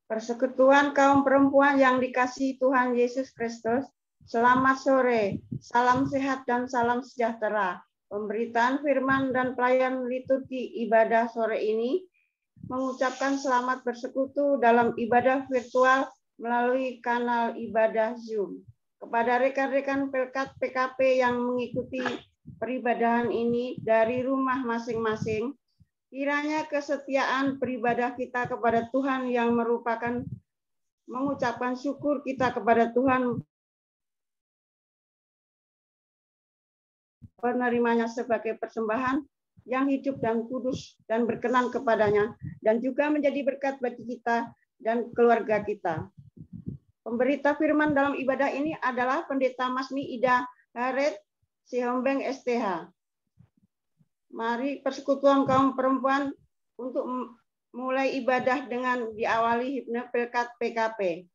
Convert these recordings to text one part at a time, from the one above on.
Persekutuan kaum perempuan yang dikasihi Tuhan Yesus Kristus, selamat sore, salam sehat dan salam sejahtera. Pemberitaan firman dan pelayan liturgi ibadah sore ini mengucapkan selamat bersekutu dalam ibadah virtual melalui kanal ibadah Zoom. Kepada rekan-rekan Pelkat PKP yang mengikuti peribadahan ini dari rumah masing-masing, kiranya kesetiaan beribadah kita kepada Tuhan yang merupakan mengucapkan syukur kita kepada Tuhan, menerimanya sebagai persembahan yang hidup dan kudus dan berkenan kepadanya, dan juga menjadi berkat bagi kita dan keluarga kita. Pemberita firman dalam ibadah ini adalah Pendeta Masni Ida Haret Sihombeng STH. Mari persekutuan kaum perempuan untuk mulai ibadah dengan diawali himne Pelkat PKP.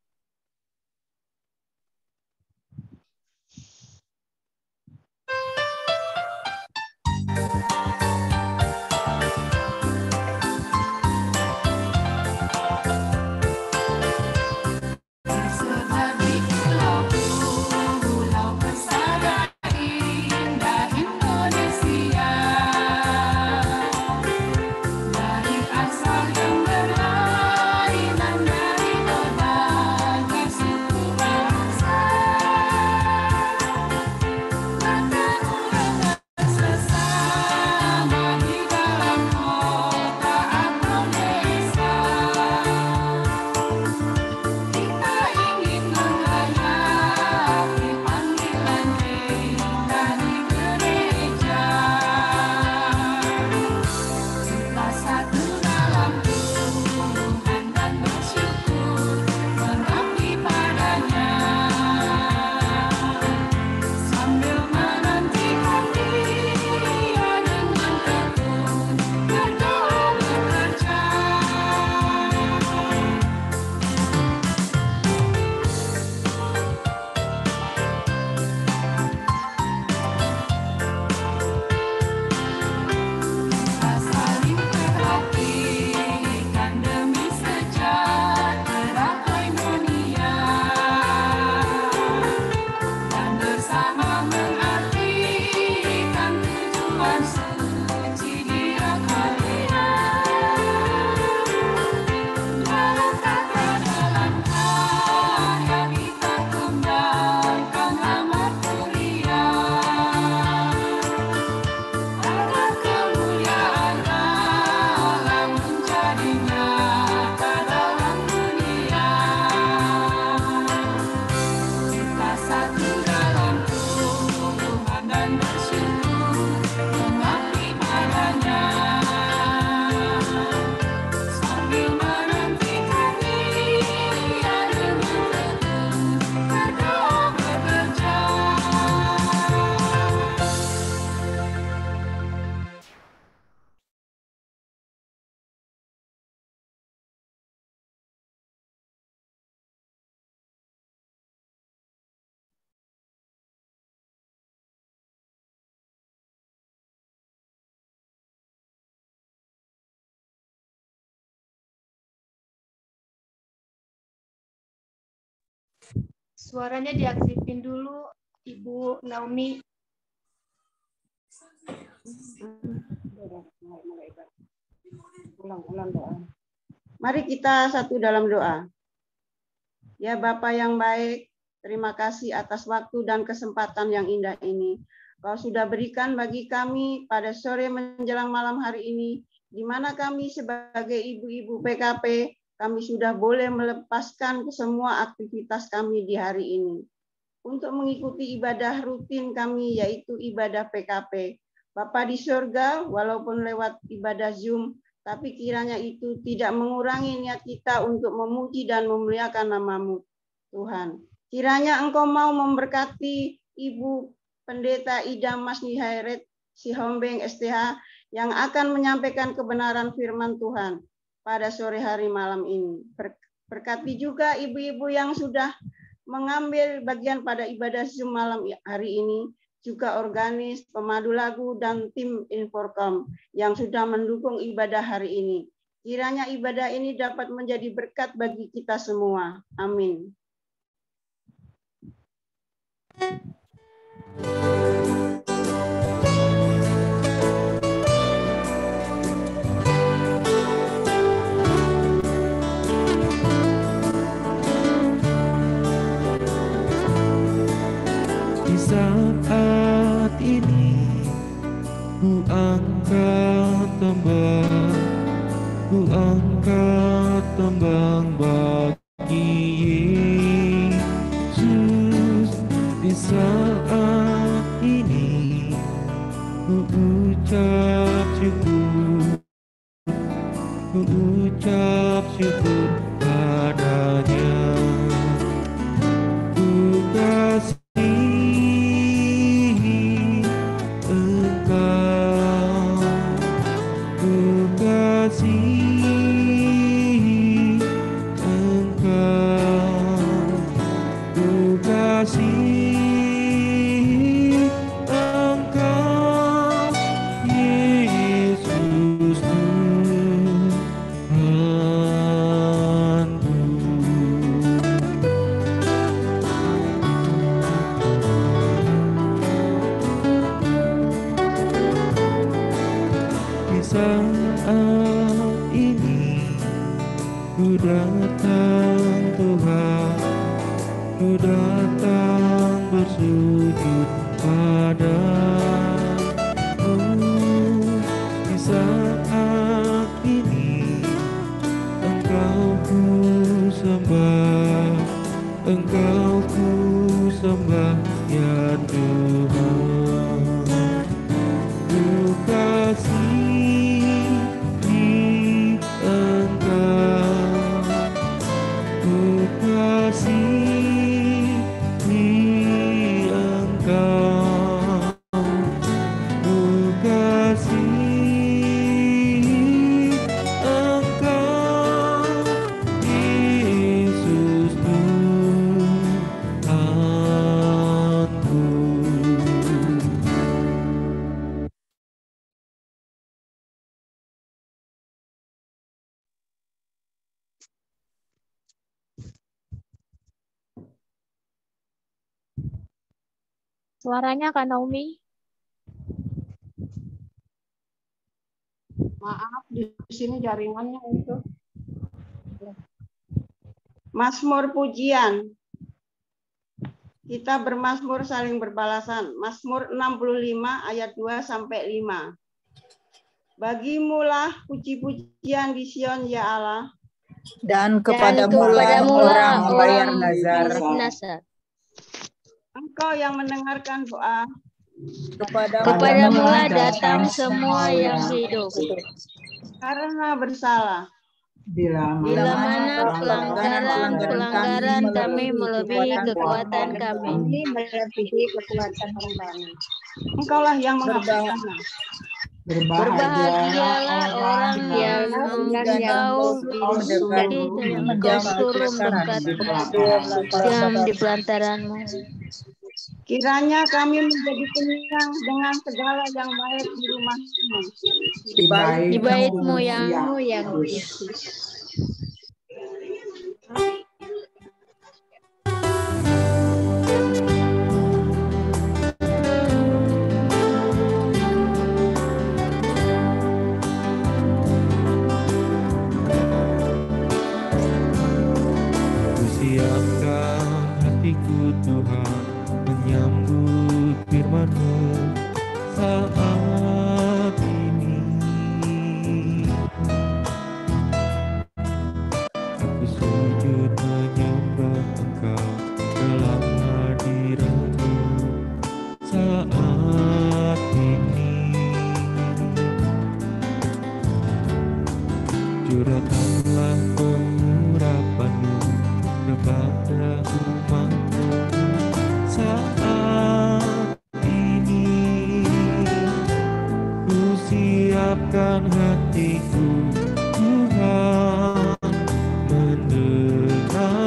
Suaranya diaktifin dulu, Ibu Naomi. Ulang doa. Mari kita satu dalam doa. Ya Bapa yang baik, terima kasih atas waktu dan kesempatan yang indah ini. Kau sudah berikan bagi kami pada sore menjelang malam hari ini, di mana kami sebagai ibu-ibu PKP, kami sudah boleh melepaskan semua aktivitas kami di hari ini untuk mengikuti ibadah rutin kami, yaitu ibadah PKP. Bapa di surga, walaupun lewat ibadah Zoom, tapi kiranya itu tidak mengurangi niat kita untuk memuji dan memuliakan nama-Mu, Tuhan. Kiranya Engkau mau memberkati Ibu Pendeta Ida Masni Haret Sihombeng STH yang akan menyampaikan kebenaran firman Tuhan pada sore hari malam ini. Berkati juga ibu-ibu yang sudah mengambil bagian pada ibadah Zoom malam hari ini, juga organis, pemandu lagu, dan tim Inforkom yang sudah mendukung ibadah hari ini. Kiranya ibadah ini dapat menjadi berkat bagi kita semua. Amin. Di saat ini ku angkat tembang bagi Yesus. Di saat ini ku ucap syukur padanya. Ku kasihi Engkau, ku kasihi Engkau, ku kasihi Engkau, Yesus Tuhanku. Di saat ini ku datang Tuhan, ku datang bersujud padamu. Di saat ini Engkau ku sembah, Engkau ku sembah ya Tuhan. Ku kasihi Engkau, ku kasihi Engkau, ku kasihi Engkau, Yesus Tuhanku. Suaranya Kak Naomi. Maaf, di sini jaringannya itu. Mazmur pujian. Kita bermazmur saling berbalasan. Mazmur 65 ayat 2 sampai 5. Bagimulah puji-pujian di Sion ya Allah. Dan kepadamulah orang membayar nazar. Engkau yang mendengarkan doa. Kepadamulah datang semua yang hidup. Karena bersalah. Bila mana pelanggaran kami melebihi kekuatan kami. Engkaulah yang mengampuni. Berbahagialah orang yang engkau bisuki dan engkau suruh mendekat diam di pelantaranmu. Kiranya kami menjadi kenyang dengan segala yang baik di rumah-Mu. Di bait-Mu yang kudus. Siapkan hatiku Tuhan menyambut firman-Mu saat ini. Aku sujud menyembah Engkau dalam hadirat-Mu saat ini. Curahkanlah pengurapan-Mu kepada umat-Mu saat ini. Ku siapkan hatiku Tuhan mendengar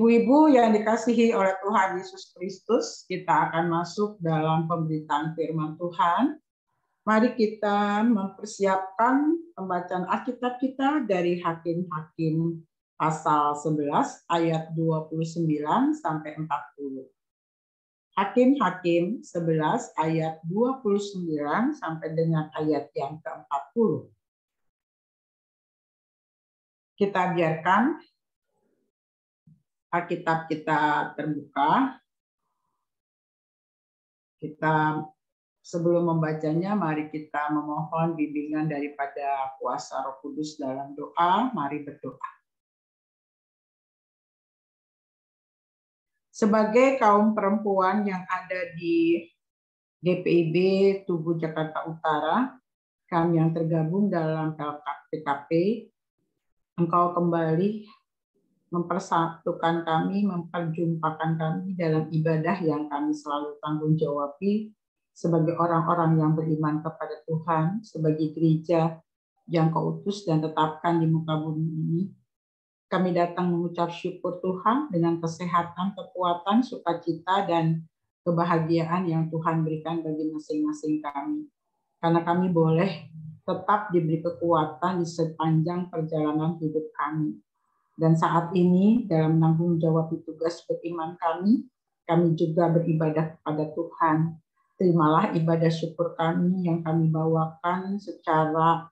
Ibu-ibu yang dikasihi oleh Tuhan Yesus Kristus, kita akan masuk dalam pemberitaan firman Tuhan. Mari kita mempersiapkan pembacaan Alkitab kita dari Hakim-Hakim pasal 11 ayat 29 sampai 40. Hakim-Hakim 11 ayat 29 sampai dengan ayat yang ke-40. Kita biarkan Alkitab kita terbuka. Sebelum membacanya, mari kita memohon bimbingan daripada kuasa Roh Kudus dalam doa. Mari berdoa. Sebagai kaum perempuan yang ada di DPIB Tugu Jakarta Utara, kami yang tergabung dalam PKP, Engkau kembali mempersatukan kami, memperjumpakan kami dalam ibadah yang kami selalu tanggung jawabi sebagai orang-orang yang beriman kepada Tuhan, sebagai gereja yang Kau utus dan tetapkan di muka bumi ini. Kami datang mengucap syukur Tuhan dengan kesehatan, kekuatan, sukacita, dan kebahagiaan yang Tuhan berikan bagi masing-masing kami. Karena kami boleh tetap diberi kekuatan di sepanjang perjalanan hidup kami. Dan saat ini dalam menanggung jawab tugas beriman kami juga beribadah kepada Tuhan. Terimalah ibadah syukur kami yang kami bawakan secara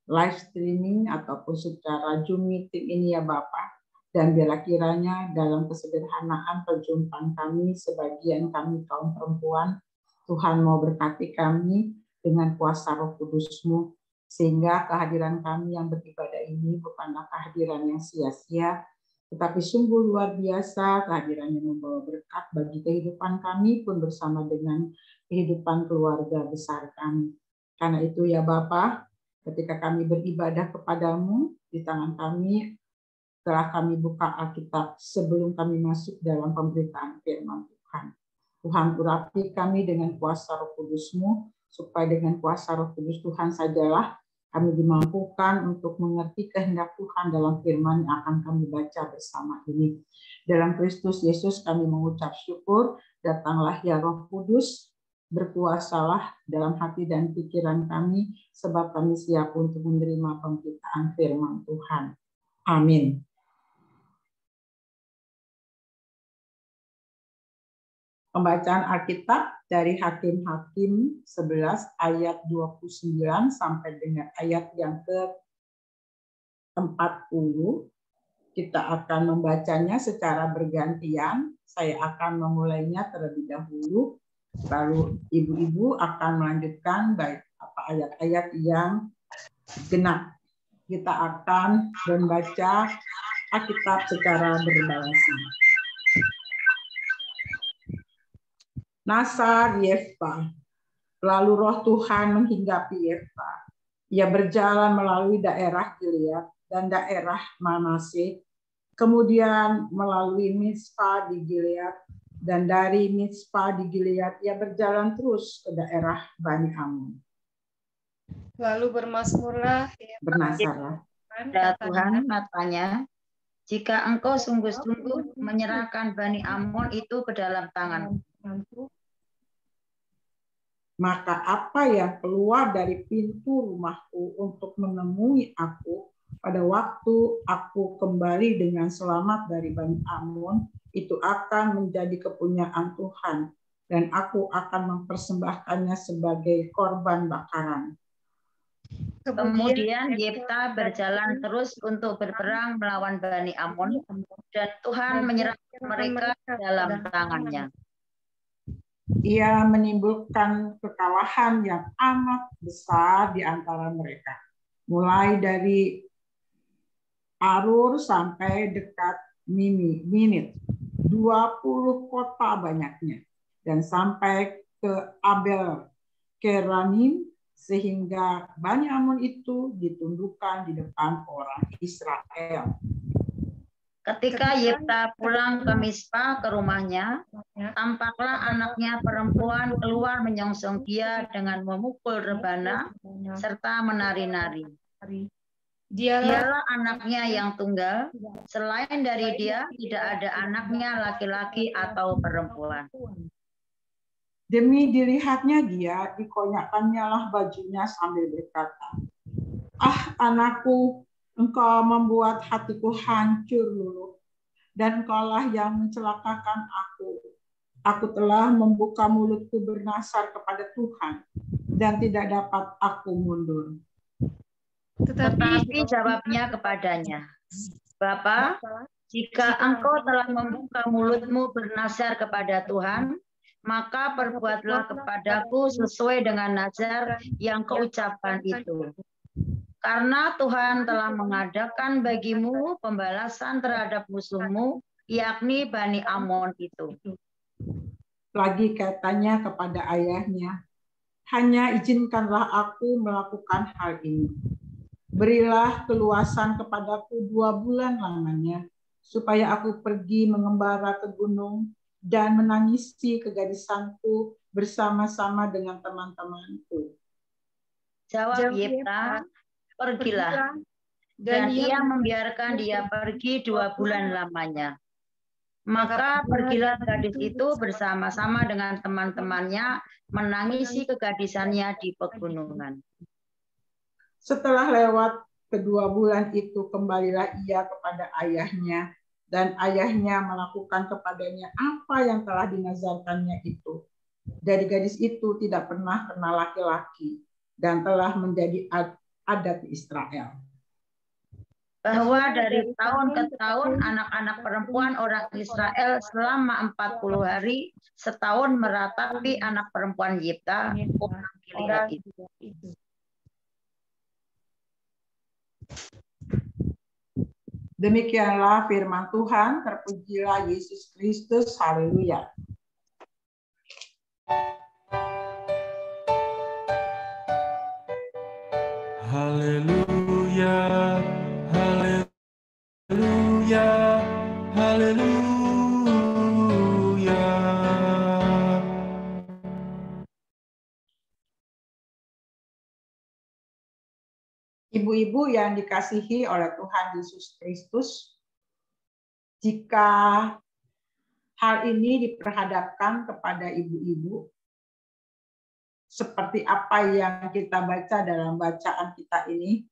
live streaming ataupun secara Zoom meeting ini ya Bapak. Dan biarlah kiranya dalam kesederhanaan perjumpaan kami, sebagian kami kaum perempuan, Tuhan mau berkati kami dengan kuasa Roh Kudus-Mu, sehingga kehadiran kami yang beribadah ini bukanlah kehadiran yang sia-sia, tetapi sungguh luar biasa kehadirannya membawa berkat bagi kehidupan kami pun bersama dengan kehidupan keluarga besar kami. Karena itu ya Bapa, ketika kami beribadah kepadamu, di tangan kami telah kami buka Alkitab sebelum kami masuk dalam pemberitaan firman Tuhan. Tuhan urapi kami dengan kuasa Roh Kudus-Mu, supaya dengan kuasa Roh Kudus Tuhan sajalah kami dimampukan untuk mengerti kehendak Tuhan dalam firman yang akan kami baca bersama ini. Dalam Kristus Yesus kami mengucap syukur, datanglah ya Roh Kudus, berkuasalah dalam hati dan pikiran kami, sebab kami siap untuk menerima pemberitaan firman Tuhan. Amin. Pembacaan Alkitab dari Hakim-Hakim 11 ayat 29 sampai dengan ayat yang ke-40. Kita akan membacanya secara bergantian. Saya akan memulainya terlebih dahulu, lalu ibu-ibu akan melanjutkan baik apa ayat-ayat yang genap. Kita akan membaca Alkitab secara berbalansi. Nasar Yefta. Lalu roh Tuhan menghinggapi Yefta. Ia berjalan melalui daerah Gilead dan daerah Manase, kemudian melalui Mizpah di Gilead, dan dari Mizpah di Gilead ia berjalan terus ke daerah Bani Amun. Lalu bermasmurlah, bernasarlah. Dan Tuhan katanya, jika engkau sungguh-sungguh menyerahkan Bani Amun itu ke dalam tanganku, maka apa yang keluar dari pintu rumahku untuk menemui aku pada waktu aku kembali dengan selamat dari Bani Amun, itu akan menjadi kepunyaan Tuhan, dan aku akan mempersembahkannya sebagai korban bakaran. Kemudian Yefta berjalan terus untuk berperang melawan Bani Amun, dan Tuhan menyerahkan mereka dalam tangannya. Ia menimbulkan kekalahan yang amat besar di antara mereka, mulai dari Arur sampai dekat Minit, 20 kota banyaknya, dan sampai ke Abel Keranim, sehingga Bani Amun itu ditundukkan di depan orang Israel. Ketika Yefta pulang ke Mizpah ke rumahnya, tampaklah anaknya perempuan keluar menyongsong dia dengan memukul rebana serta menari-nari. Dialah anaknya yang tunggal, selain dari dia tidak ada anaknya laki-laki atau perempuan. Demi dilihatnya dia, dikonyakkannya lah bajunya sambil berkata, "Ah anakku, engkau membuat hatiku hancur luluh, dan engkaulah yang mencelakakan aku. Aku telah membuka mulutku bernasar kepada Tuhan, dan tidak dapat aku mundur." Tetapi jawabnya kepadanya, "Bapa, jika engkau telah membuka mulutmu bernazar kepada Tuhan, maka perbuatlah kepadaku sesuai dengan nazar yang kau ucapkan itu. Karena Tuhan telah mengadakan bagimu pembalasan terhadap musuhmu, yakni Bani Amon itu." Lagi katanya kepada ayahnya, "Hanya izinkanlah aku melakukan hal ini. Berilah keluasan kepadaku 2 bulan lamanya, supaya aku pergi mengembara ke gunung dan menangisi kegadisanku bersama-sama dengan teman-temanku." Jawab Yefta, "Pergilah." Dan ia membiarkan dia pergi 2 bulan lamanya. Maka pergilah gadis itu bersama-sama dengan teman-temannya menangisi kegadisannya di pegunungan. Setelah lewat kedua bulan itu, kembalilah ia kepada ayahnya, dan ayahnya melakukan kepadanya apa yang telah dinazarkannya itu. Dari gadis itu tidak pernah kenal laki-laki, dan telah menjadi adat di Israel. Bahwa dari tahun ke tahun anak-anak perempuan orang Israel selama 40 hari setahun meratapi anak perempuan Yefta orang Gilead itu. Demikianlah firman Tuhan, terpujilah Yesus Kristus, haleluya. Haleluya, haleluya, haleluya. Ibu-ibu yang dikasihi oleh Tuhan Yesus Kristus, jika hal ini diperhadapkan kepada ibu-ibu, seperti apa yang kita baca dalam bacaan kita ini,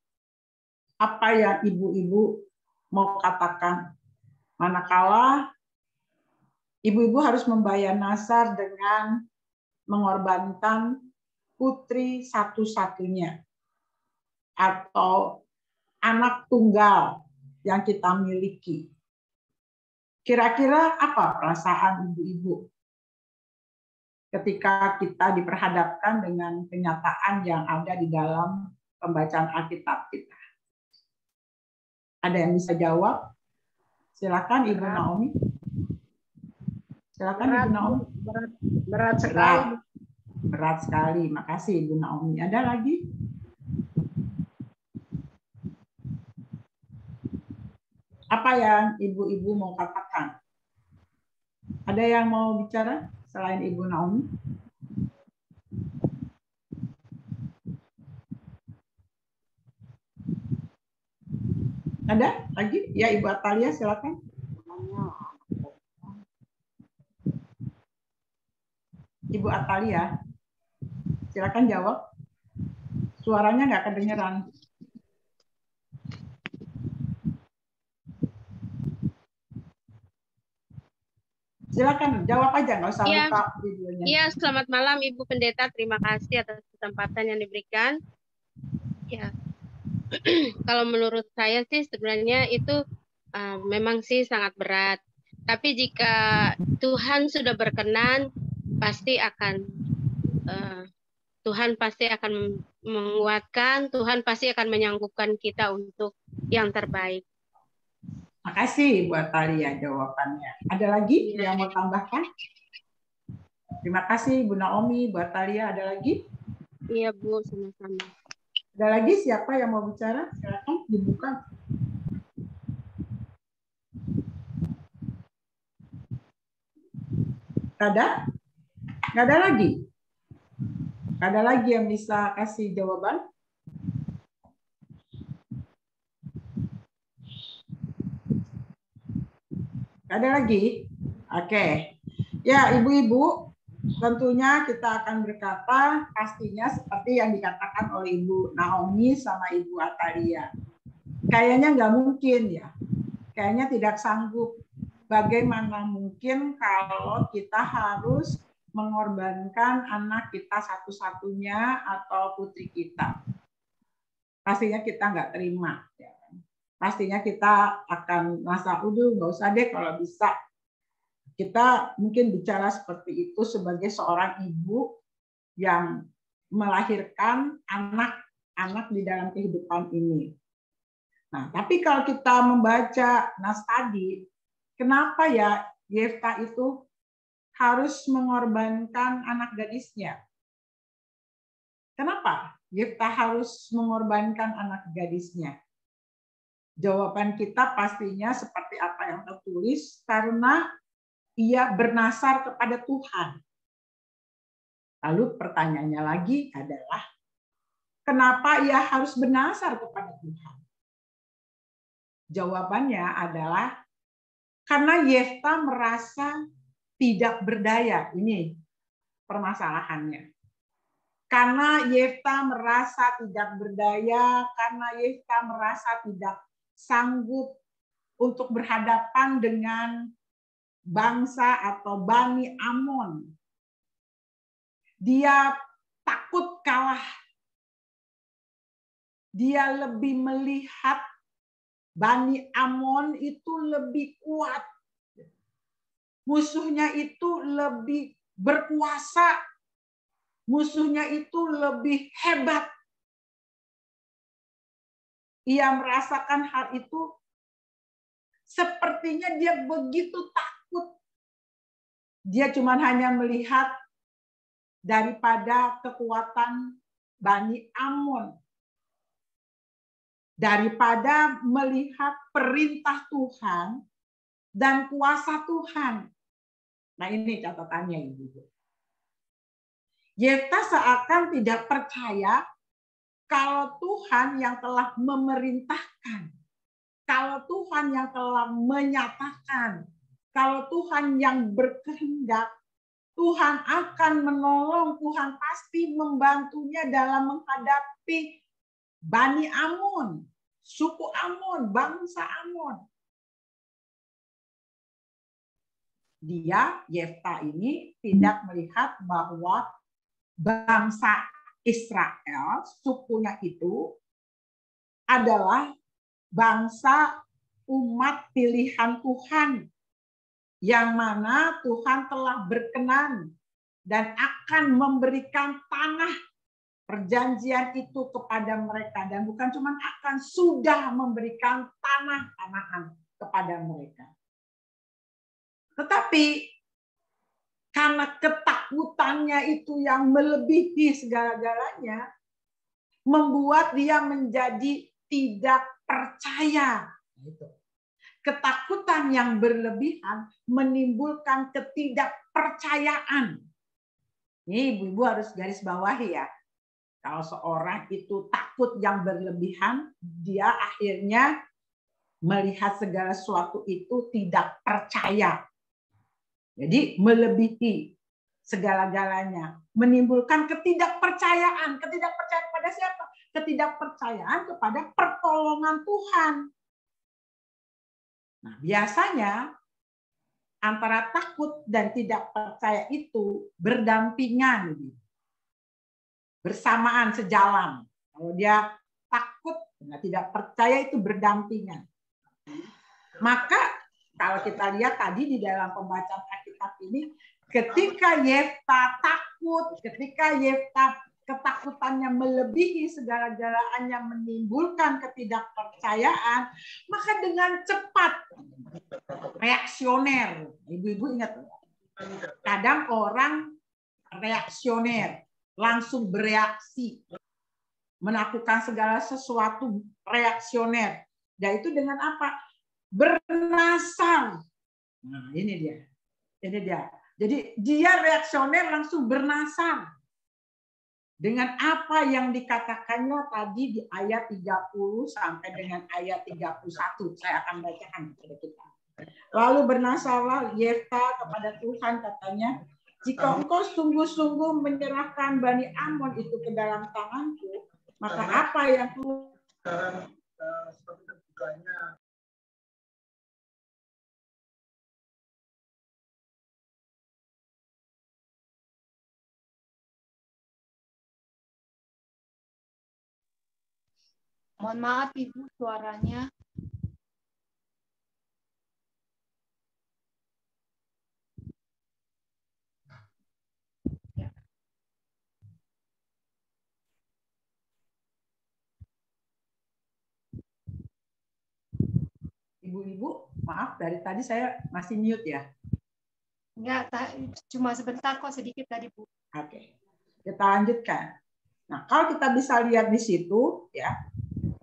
apa yang ibu-ibu mau katakan? Manakala ibu-ibu harus membayar nazar dengan mengorbankan putri satu-satunya atau anak tunggal yang kita miliki. Kira-kira apa perasaan ibu-ibu ketika kita diperhadapkan dengan kenyataan yang ada di dalam pembacaan Alkitab kita? Ada yang bisa jawab? Silakan Ibu Naomi. Silakan Ibu Naomi. Berat sekali. Berat sekali. Makasih Ibu Naomi. Ada lagi? Apa yang ibu-ibu mau katakan? Ada yang mau bicara selain Ibu Naomi? Ada lagi? Ya, Ibu Atalia, silakan. Ibu Atalia, silakan jawab. Suaranya nggak kedengeran. Silakan jawab aja, nggak usah buka videonya. Iya, selamat malam Ibu Pendeta. Terima kasih atas kesempatan yang diberikan. Ya, kalau menurut saya sih sebenarnya itu memang sih sangat berat. Tapi jika Tuhan sudah berkenan, pasti akan Tuhan pasti akan menguatkan. Tuhan pasti akan menyanggupkan kita untuk yang terbaik. Makasih buat Talia jawabannya. Ada lagi yang mau tambahkan? Terima kasih Bu Naomi, buat Talia. Ada lagi? Iya Bu, sama-sama. Ada lagi siapa yang mau bicara? Silakan dibuka. Ada? Nggak ada lagi? Nggak ada lagi yang bisa kasih jawaban? Ada lagi? Oke. Ya, ibu-ibu, tentunya kita akan berkata pastinya seperti yang dikatakan oleh Ibu Naomi sama Ibu Atalia. Kayaknya nggak mungkin ya. Kayaknya tidak sanggup. Bagaimana mungkin kalau kita harus mengorbankan anak kita satu-satunya atau putri kita? Pastinya kita nggak terima. Ya. Pastinya kita akan merasa, udah nggak usah deh kalau bisa. Kita mungkin bicara seperti itu sebagai seorang ibu yang melahirkan anak-anak di dalam kehidupan ini. Nah, tapi kalau kita membaca nas tadi, kenapa ya Yefta itu harus mengorbankan anak gadisnya? Kenapa Yefta harus mengorbankan anak gadisnya? Jawaban kita pastinya seperti apa yang tertulis, karena ia bernasar kepada Tuhan. Lalu pertanyaannya lagi adalah, kenapa ia harus bernasar kepada Tuhan? Jawabannya adalah, karena Yefta merasa tidak berdaya. Ini permasalahannya. Karena Yefta merasa tidak berdaya, karena Yefta merasa tidak sanggup untuk berhadapan dengan bangsa atau Bani Amon. Dia takut kalah. Dia lebih melihat Bani Amon itu lebih kuat. Musuhnya itu lebih berkuasa. Musuhnya itu lebih hebat. Ia merasakan hal itu. Sepertinya dia begitu takut. Dia cuma hanya melihat daripada kekuatan Bani Amon. Daripada melihat perintah Tuhan dan kuasa Tuhan. Nah, ini catatannya, Ibu. Yefta seakan tidak percaya kalau Tuhan yang telah memerintahkan, kalau Tuhan yang telah menyatakan, kalau Tuhan yang berkehendak, Tuhan akan menolong, Tuhan pasti membantunya dalam menghadapi Bani Amon, suku Amon, bangsa Amon. Dia, Yefta ini tidak melihat bahwa bangsa Israel, sukunya itu adalah bangsa umat pilihan Tuhan, yang mana Tuhan telah berkenan dan akan memberikan tanah perjanjian itu kepada mereka. Dan bukan cuma akan, sudah memberikan tanah-tanahan kepada mereka. Tetapi karena ketakutannya itu yang melebihi segala-galanya, membuat dia menjadi tidak percaya. Ketakutan yang berlebihan menimbulkan ketidakpercayaan. Ini ibu-ibu harus garis bawahi ya. Kalau seorang itu takut yang berlebihan, dia akhirnya melihat segala sesuatu itu tidak percaya. Jadi melebihi segala-galanya, menimbulkan ketidakpercayaan. Ketidakpercayaan pada siapa? Ketidakpercayaan kepada pertolongan Tuhan. Nah, biasanya antara takut dan tidak percaya itu berdampingan, bersamaan, sejalan. Kalau dia takut dan tidak percaya itu berdampingan. Maka kalau kita lihat tadi di dalam pembacaan Alkitab ini, ketika Yefta takut, ketika Yefta ketakutannya melebihi segala-galanya menimbulkan ketidakpercayaan, maka dengan cepat reaksioner. Ibu-ibu ingat, kadang orang reaksioner, langsung bereaksi, melakukan segala sesuatu reaksioner. Yaitu dengan apa? Bernasar. Nah, ini dia. Ini dia. Jadi dia reaksioner langsung bernasar. Dengan apa yang dikatakannya tadi di ayat 30 sampai dengan ayat 31. Saya akan bacakan kepada kita. Lalu bernasarlah Yefta kepada Tuhan, katanya, jika engkau sungguh-sungguh menyerahkan Bani Amon itu ke dalam tanganku, maka apa yang Mohon maaf Ibu, suaranya. Ibu-ibu, maaf dari tadi saya masih mute ya. Enggak, cuma sebentar kok, sedikit tadi Bu. Oke, kita lanjutkan. Nah, kalau kita bisa lihat di situ, ya,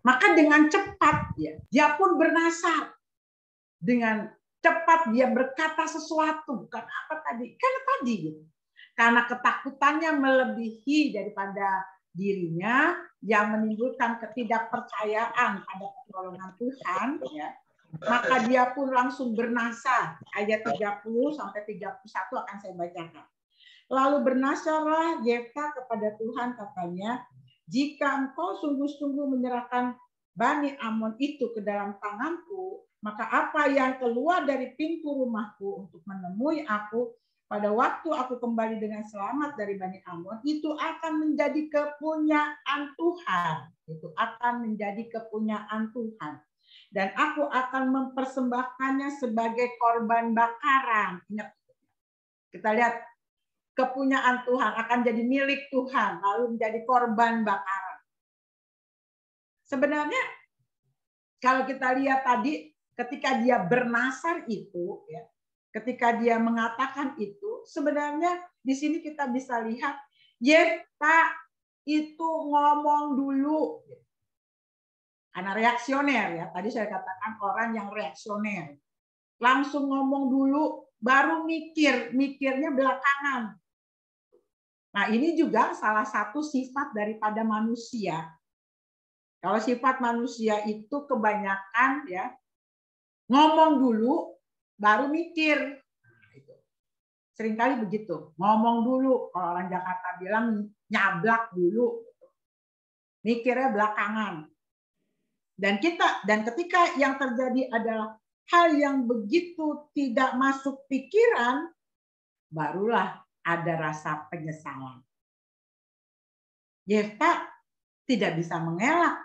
maka dengan cepat ya, dia pun bernasar. Dengan cepat dia berkata sesuatu, bukan apa tadi? Karena tadi, gitu. Karena ketakutannya melebihi daripada dirinya yang menimbulkan ketidakpercayaan pada pertolongan Tuhan, ya. Maka dia pun langsung bernasar. Ayat 30 sampai 31 akan saya bacakan. Lalu bernasarlah Yefta kepada Tuhan, katanya, jika engkau sungguh-sungguh menyerahkan Bani Amon itu ke dalam tanganku, maka apa yang keluar dari pintu rumahku untuk menemui aku pada waktu aku kembali dengan selamat dari Bani Amon, itu akan menjadi kepunyaan Tuhan. Itu akan menjadi kepunyaan Tuhan. Dan aku akan mempersembahkannya sebagai korban bakaran. Ingat, kita lihat kepunyaan Tuhan akan jadi milik Tuhan, lalu menjadi korban bakaran. Sebenarnya kalau kita lihat tadi, ketika dia bernasar itu, ya, ketika dia mengatakan itu, sebenarnya di sini kita bisa lihat Yefta itu ngomong dulu. Karena reaksioner ya, tadi saya katakan orang yang reaksioner. Langsung ngomong dulu, baru mikirnya belakangan. Nah, ini juga salah satu sifat daripada manusia. Kalau sifat manusia itu kebanyakan ya ngomong dulu, baru mikir. Seringkali begitu, ngomong dulu. Kalau orang Jakarta bilang nyablak dulu, mikirnya belakangan. Dan ketika yang terjadi adalah hal yang begitu tidak masuk pikiran, barulah ada rasa penyesalan. Yefta tidak bisa mengelak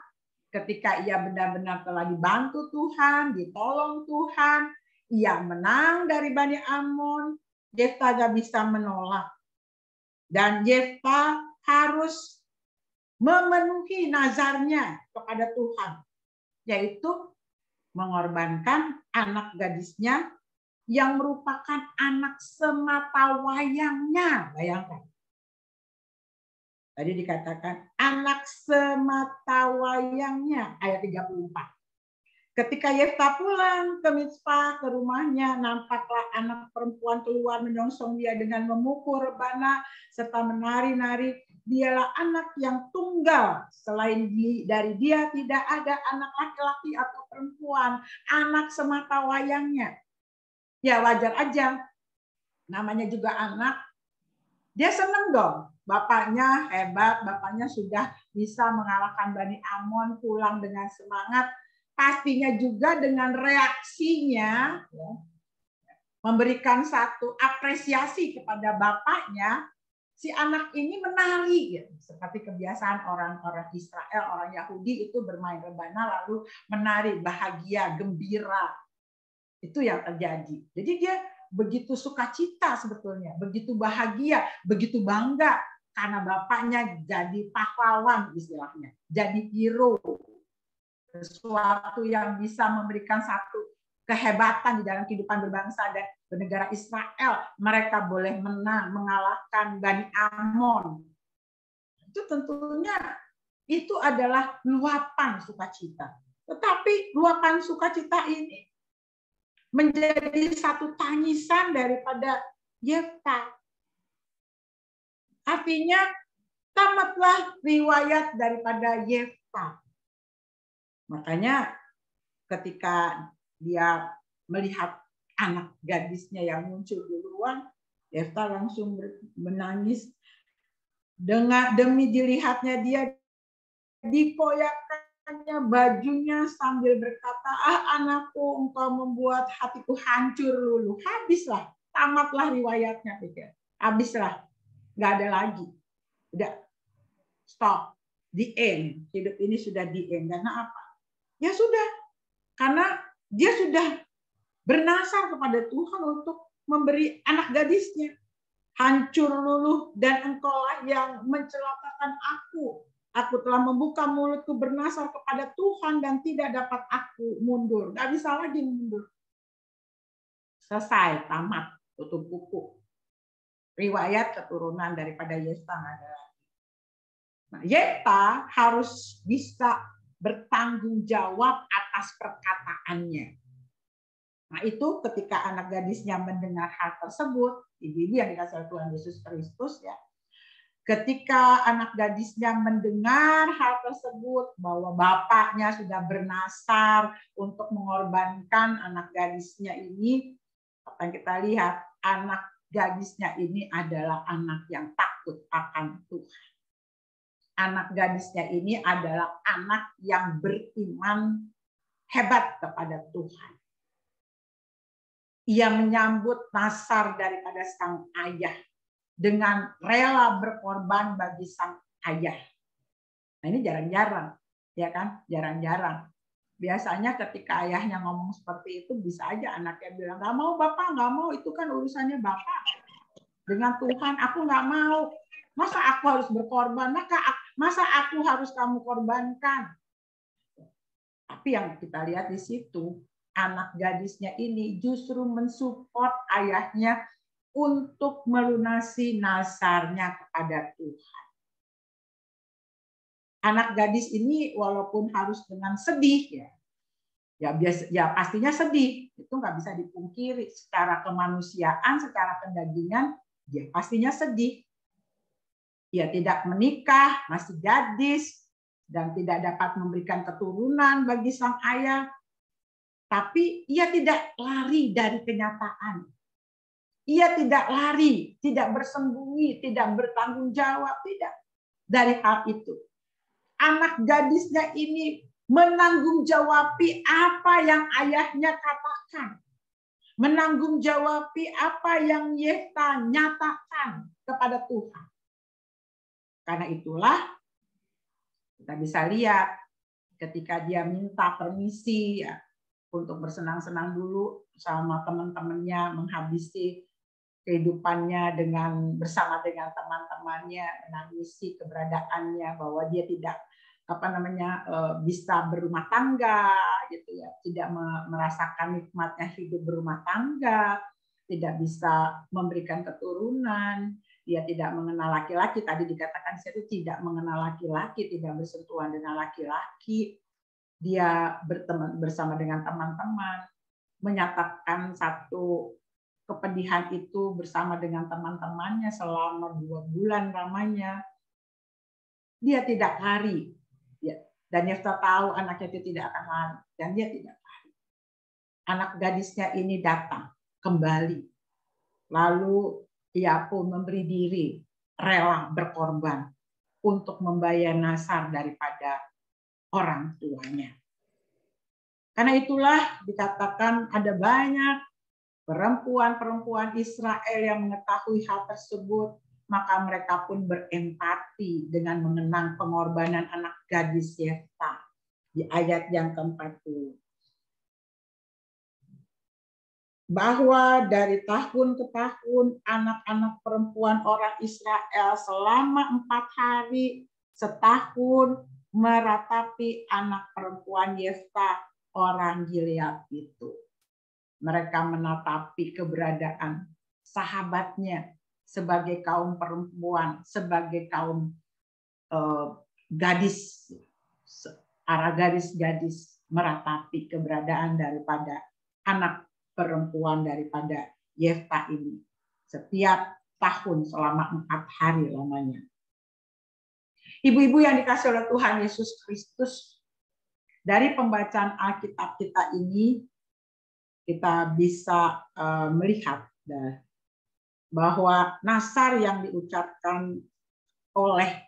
ketika ia benar-benar telah dibantu Tuhan, ditolong Tuhan, ia menang dari Bani Amon. Yefta gak bisa menolak. Dan Yefta harus memenuhi nazarnya kepada Tuhan, yaitu mengorbankan anak gadisnya yang merupakan anak sematawayangnya. Bayangkan. Tadi dikatakan anak sematawayangnya, ayat 34. Ketika Yefta pulang ke Mizpah, ke rumahnya, nampaklah anak perempuan keluar menyongsong dia dengan memukul rebana serta menari-nari. Dialah anak yang tunggal. Selain dari dia tidak ada anak laki-laki atau perempuan, anak sematawayangnya. Ya wajar aja. Namanya juga anak. Dia seneng dong. Bapaknya hebat, bapaknya sudah bisa mengalahkan Bani Amon, pulang dengan semangat. Pastinya juga dengan reaksinya, ya, memberikan satu apresiasi kepada bapaknya, si anak ini menari, ya, seperti kebiasaan orang-orang Israel, orang Yahudi itu bermain rebana lalu menari, bahagia, gembira. Itu yang terjadi. Jadi dia begitu sukacita sebetulnya, begitu bahagia, begitu bangga karena bapaknya jadi pahlawan istilahnya, jadi hero. Sesuatu yang bisa memberikan satu kehebatan di dalam kehidupan berbangsa dan bernegara Israel. Mereka boleh menang, mengalahkan Bani Amon. Itu tentunya itu adalah luapan sukacita. Tetapi luapan sukacita ini menjadi satu tangisan daripada Yefta. Artinya tamatlah riwayat daripada Yefta. Makanya ketika dia melihat anak gadisnya yang muncul duluan, Yefta langsung menangis. Demi dilihatnya dia, dikoyakkannya bajunya sambil berkata, anakku, engkau membuat hatiku hancur luluh. Habislah, tamatlah riwayatnya, pikir. Habislah, nggak ada lagi. Udah, stop, the end. Hidup ini sudah the end. Karena apa? Ya sudah, karena dia sudah bernasar kepada Tuhan untuk memberi anak gadisnya. Hancur luluh dan engkaulah yang mencelakakan aku. Aku telah membuka mulutku bernasar kepada Tuhan dan tidak dapat aku mundur. Gak bisa lagi mundur. Selesai, tamat, tutup buku. Riwayat keturunan daripada Yefta adalah. Nah, Yefta harus bisa bertanggung jawab atas perkataannya. Nah, itu ketika anak gadisnya mendengar hal tersebut, ibu-ibu yang dikasihi oleh Tuhan Yesus Kristus ya. Ketika anak gadisnya mendengar hal tersebut bahwa bapaknya sudah bernasar untuk mengorbankan anak gadisnya ini, apa yang kita lihat, anak gadisnya ini adalah anak yang takut akan Tuhan. Anak gadisnya ini adalah anak yang beriman hebat kepada Tuhan. Ia menyambut nasar daripada sang ayah dengan rela berkorban bagi sang ayah. Nah, ini jarang-jarang, ya kan? Jarang-jarang. Biasanya ketika ayahnya ngomong seperti itu, bisa aja anaknya bilang, nggak mau Bapak, nggak mau, itu kan urusannya Bapak. Dengan Tuhan, aku nggak mau. Masa aku harus berkorban? Masa aku harus kamu korbankan? Tapi yang kita lihat di situ, anak gadisnya ini justru mensupport ayahnya untuk melunasi nasarnya kepada Tuhan. Anak gadis ini walaupun harus dengan sedih ya pastinya sedih, itu nggak bisa dipungkiri. Secara kemanusiaan, secara kedagingan, dia pastinya sedih. Ia tidak menikah, masih gadis, dan tidak dapat memberikan keturunan bagi sang ayah. Tapi ia tidak lari dari kenyataan. Ia tidak lari, tidak bersembunyi, tidak bertanggung jawab, tidak dari hal itu. Anak gadisnya ini menanggung-jawabi apa yang ayahnya katakan. Menanggung-jawabi apa yang Yefta nyatakan kepada Tuhan. Karena itulah kita bisa lihat ketika dia minta permisi ya, untuk bersenang-senang dulu sama teman-temannya, menghabisi kehidupannya bersama dengan teman-temannya, menangisi keberadaannya bahwa dia tidak bisa berumah tangga gitu ya, tidak merasakan nikmatnya hidup berumah tangga, tidak bisa memberikan keturunan, dia tidak mengenal laki-laki, tadi dikatakan itu tidak mengenal laki-laki, tidak bersentuhan dengan laki-laki. Dia berteman bersama dengan teman-teman, menyatakan satu kepedihan itu bersama dengan teman-temannya selama 2 bulan lamanya. Dia tidak lari. Dan Yefta tahu anaknya itu tidak akan lari. Dan dia tidak lari. Anak gadisnya ini datang kembali. Lalu ia pun memberi diri, rela berkorban untuk membayar nasar daripada orang tuanya. Karena itulah dikatakan ada banyak perempuan-perempuan Israel yang mengetahui hal tersebut, maka mereka pun berempati dengan mengenang pengorbanan anak gadis Yefta di ayat yang ke-40. Bahwa dari tahun ke tahun anak-anak perempuan orang Israel selama 4 hari setahun meratapi anak perempuan Yefta orang Gilead itu. Mereka menatapi keberadaan sahabatnya sebagai kaum perempuan, sebagai kaum gadis, arah gadis-gadis, meratapi keberadaan daripada anak perempuan daripada Yefta ini. Setiap tahun selama 4 hari lamanya. Ibu-ibu yang dikasihi oleh Tuhan Yesus Kristus, dari pembacaan Alkitab kita ini, kita bisa melihat bahwa Nasar yang diucapkan oleh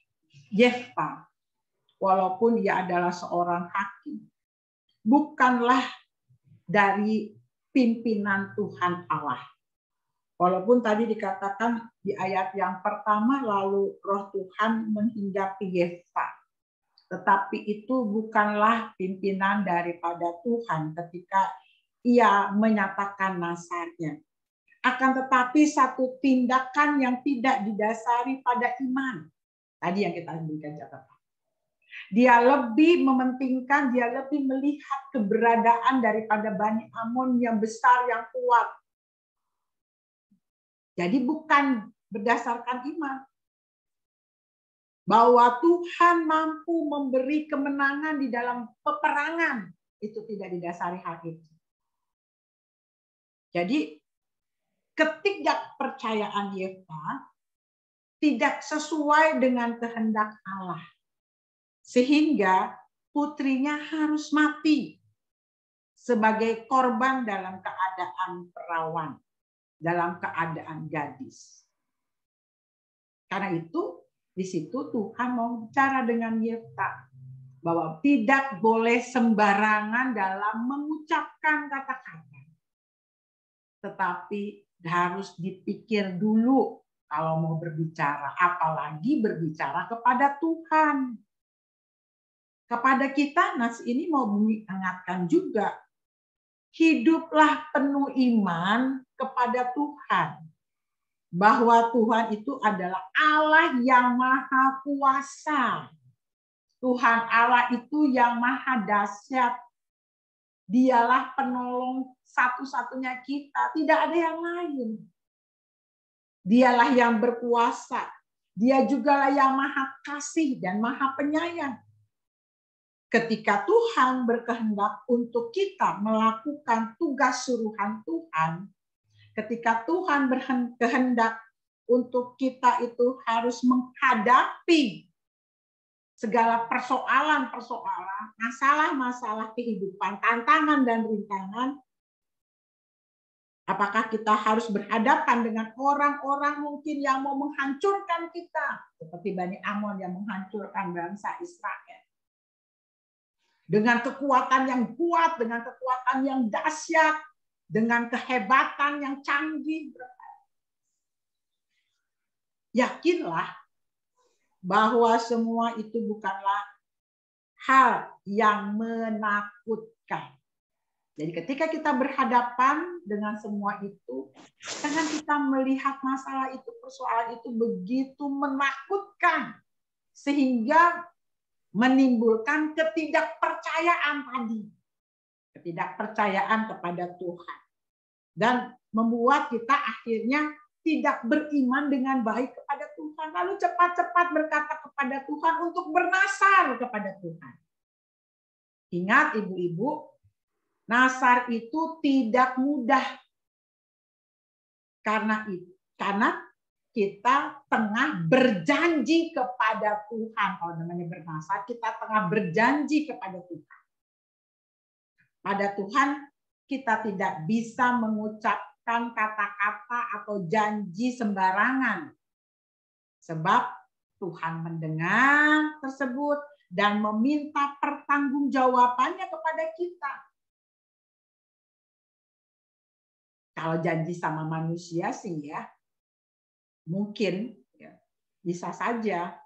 Yefta, walaupun dia adalah seorang hakim, bukanlah dari pimpinan Tuhan Allah. Walaupun tadi dikatakan di ayat yang pertama, lalu Roh Tuhan menghinggapi Yefta, tetapi itu bukanlah pimpinan daripada Tuhan ketika ia menyatakan nasarnya. Akan tetapi satu tindakan yang tidak didasari pada iman. Tadi yang kita berikan catatan. Dia lebih mementingkan, dia lebih melihat keberadaan daripada Bani Amon yang besar, yang kuat. Jadi bukan berdasarkan iman. Bahwa Tuhan mampu memberi kemenangan di dalam peperangan. Itu tidak didasari hal itu. Jadi ketidakpercayaan Yefta tidak sesuai dengan kehendak Allah. Sehingga putrinya harus mati sebagai korban dalam keadaan perawan, dalam keadaan gadis. Karena itu di situ Tuhan mau bicara dengan Yefta bahwa tidak boleh sembarangan dalam mengucapkan kata-kata, tetapi harus dipikir dulu kalau mau berbicara, apalagi berbicara kepada Tuhan. Kepada kita, nas ini mau mengingatkan juga, hiduplah penuh iman kepada Tuhan. Bahwa Tuhan itu adalah Allah yang maha kuasa. Tuhan Allah itu yang maha dahsyat. Dialah penolong satu-satunya kita. Tidak ada yang lain. Dialah yang berkuasa. Dia jugalah yang maha kasih dan maha penyayang. Ketika Tuhan berkehendak untuk kita melakukan tugas suruhan Tuhan, ketika Tuhan berkehendak untuk kita itu harus menghadapi segala persoalan-persoalan, masalah-masalah kehidupan, tantangan dan rintangan, apakah kita harus berhadapan dengan orang-orang mungkin yang mau menghancurkan kita, seperti Bani Amon yang menghancurkan bangsa Israel. Dengan kekuatan yang kuat, dengan kekuatan yang dahsyat, dengan kehebatan yang canggih. Yakinlah bahwa semua itu bukanlah hal yang menakutkan. Jadi ketika kita berhadapan dengan semua itu, jangan kita melihat masalah itu, persoalan itu begitu menakutkan, sehingga menimbulkan ketidakpercayaan tadi. Ketidakpercayaan kepada Tuhan. Dan membuat kita akhirnya tidak beriman dengan baik kepada Tuhan. Lalu cepat-cepat berkata kepada Tuhan untuk bernasar kepada Tuhan. Ingat ibu-ibu, nasar itu tidak mudah. Karena kita tengah berjanji kepada Tuhan. Kalau namanya bernasar, kita tengah berjanji kepada Tuhan. Pada Tuhan, kita tidak bisa mengucapkan kata-kata atau janji sembarangan. Sebab Tuhan mendengar tersebut dan meminta pertanggungjawabannya kepada kita. Kalau janji sama manusia sih ya, mungkin ya, bisa saja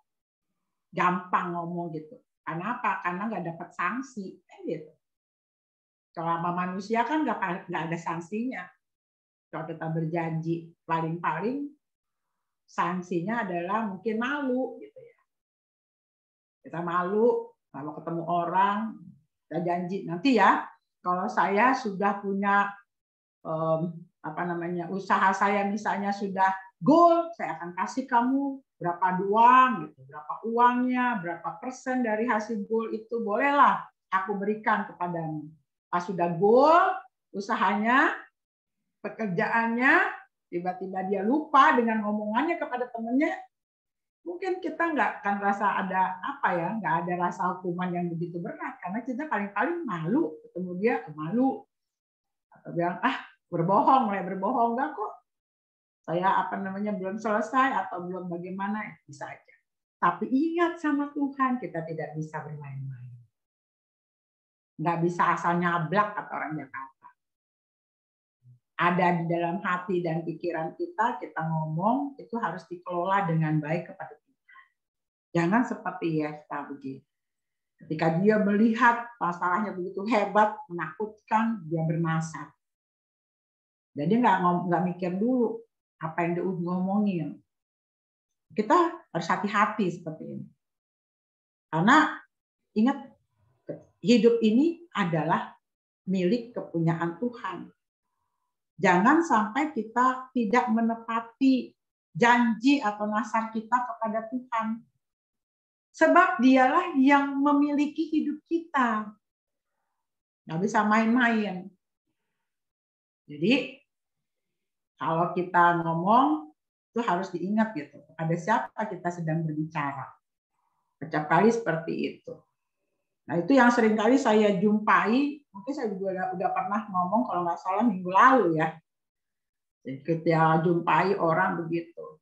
gampang ngomong gitu. Karena apa? Karena nggak dapat sanksi, gitu. Kalau sama manusia kan nggak ada sanksinya. Kalau kita berjanji, paling-paling sanksinya adalah mungkin malu, gitu ya. Kita malu kalau ketemu orang, kita janji nanti ya. Kalau saya sudah punya usaha saya misalnya sudah goal, saya akan kasih kamu berapa uang, gitu, berapa uangnya, berapa persen dari hasil goal itu bolehlah aku berikan kepadamu. Pas sudah goal, usahanya, pekerjaannya, tiba-tiba dia lupa dengan ngomongannya kepada temannya, mungkin kita nggak akan rasa ada nggak ada rasa hukuman yang begitu berat karena kita paling-paling malu ketemu dia, malu. Atau bilang, berbohong, mulai berbohong, enggak kok. Saya belum selesai atau belum bagaimana, bisa aja. Tapi ingat sama Tuhan, kita tidak bisa bermain-main. Nggak bisa asal nyablak, kata orang Jakarta. Ada di dalam hati dan pikiran kita ngomong, itu harus dikelola dengan baik kepada Tuhan. Jangan seperti Yefta begitu. Ketika dia melihat masalahnya begitu hebat, menakutkan, dia bernasar. Jadi nggak mikir dulu apa yang dia ngomongin. Kita harus hati-hati seperti ini. Karena ingat, hidup ini adalah milik kepunyaan Tuhan. Jangan sampai kita tidak menepati janji atau nasar kita kepada Tuhan. Sebab dialah yang memiliki hidup kita. Nggak bisa main-main. Jadi, kalau kita ngomong, itu harus diingat gitu. Kepada siapa kita sedang berbicara. Setiap kali seperti itu. Nah, itu yang sering kali saya jumpai, mungkin saya juga udah pernah ngomong kalau nggak salah minggu lalu ya. Ketika jumpai orang begitu.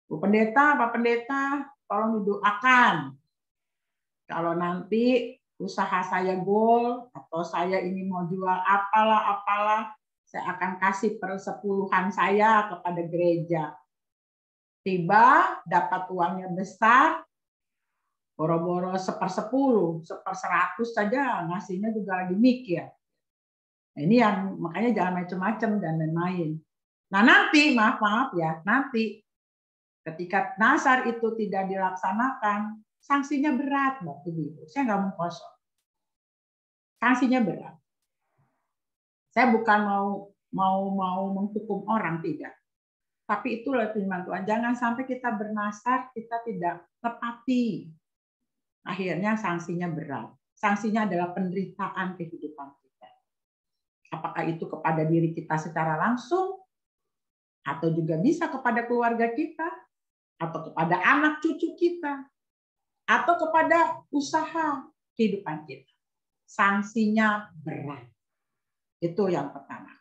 Bu Pendeta, Pak Pendeta, tolong didoakan. Kalau nanti usaha saya goal, atau saya ini mau jual apalah, saya akan kasih persepuluhan saya kepada gereja. Tiba, dapat uangnya besar, boro-boro 1/10, 1/100 saja, ngasihnya juga lagi mikir. Nah, ini yang makanya jangan macam-macam dan main-main. Nah nanti, maaf ya, nanti ketika nasar itu tidak dilaksanakan, sanksinya berat, Bapak Ibu. Saya nggak mau kosong. Sanksinya berat. Saya bukan mau menghukum orang, tidak. Tapi itulah firman Tuhan. Jangan sampai kita bernasar, kita tidak tepati. Akhirnya sanksinya berat. Sanksinya adalah penderitaan kehidupan kita. Apakah itu kepada diri kita secara langsung, atau juga bisa kepada keluarga kita, atau kepada anak cucu kita, atau kepada usaha kehidupan kita. Sanksinya berat. Itu yang pertama.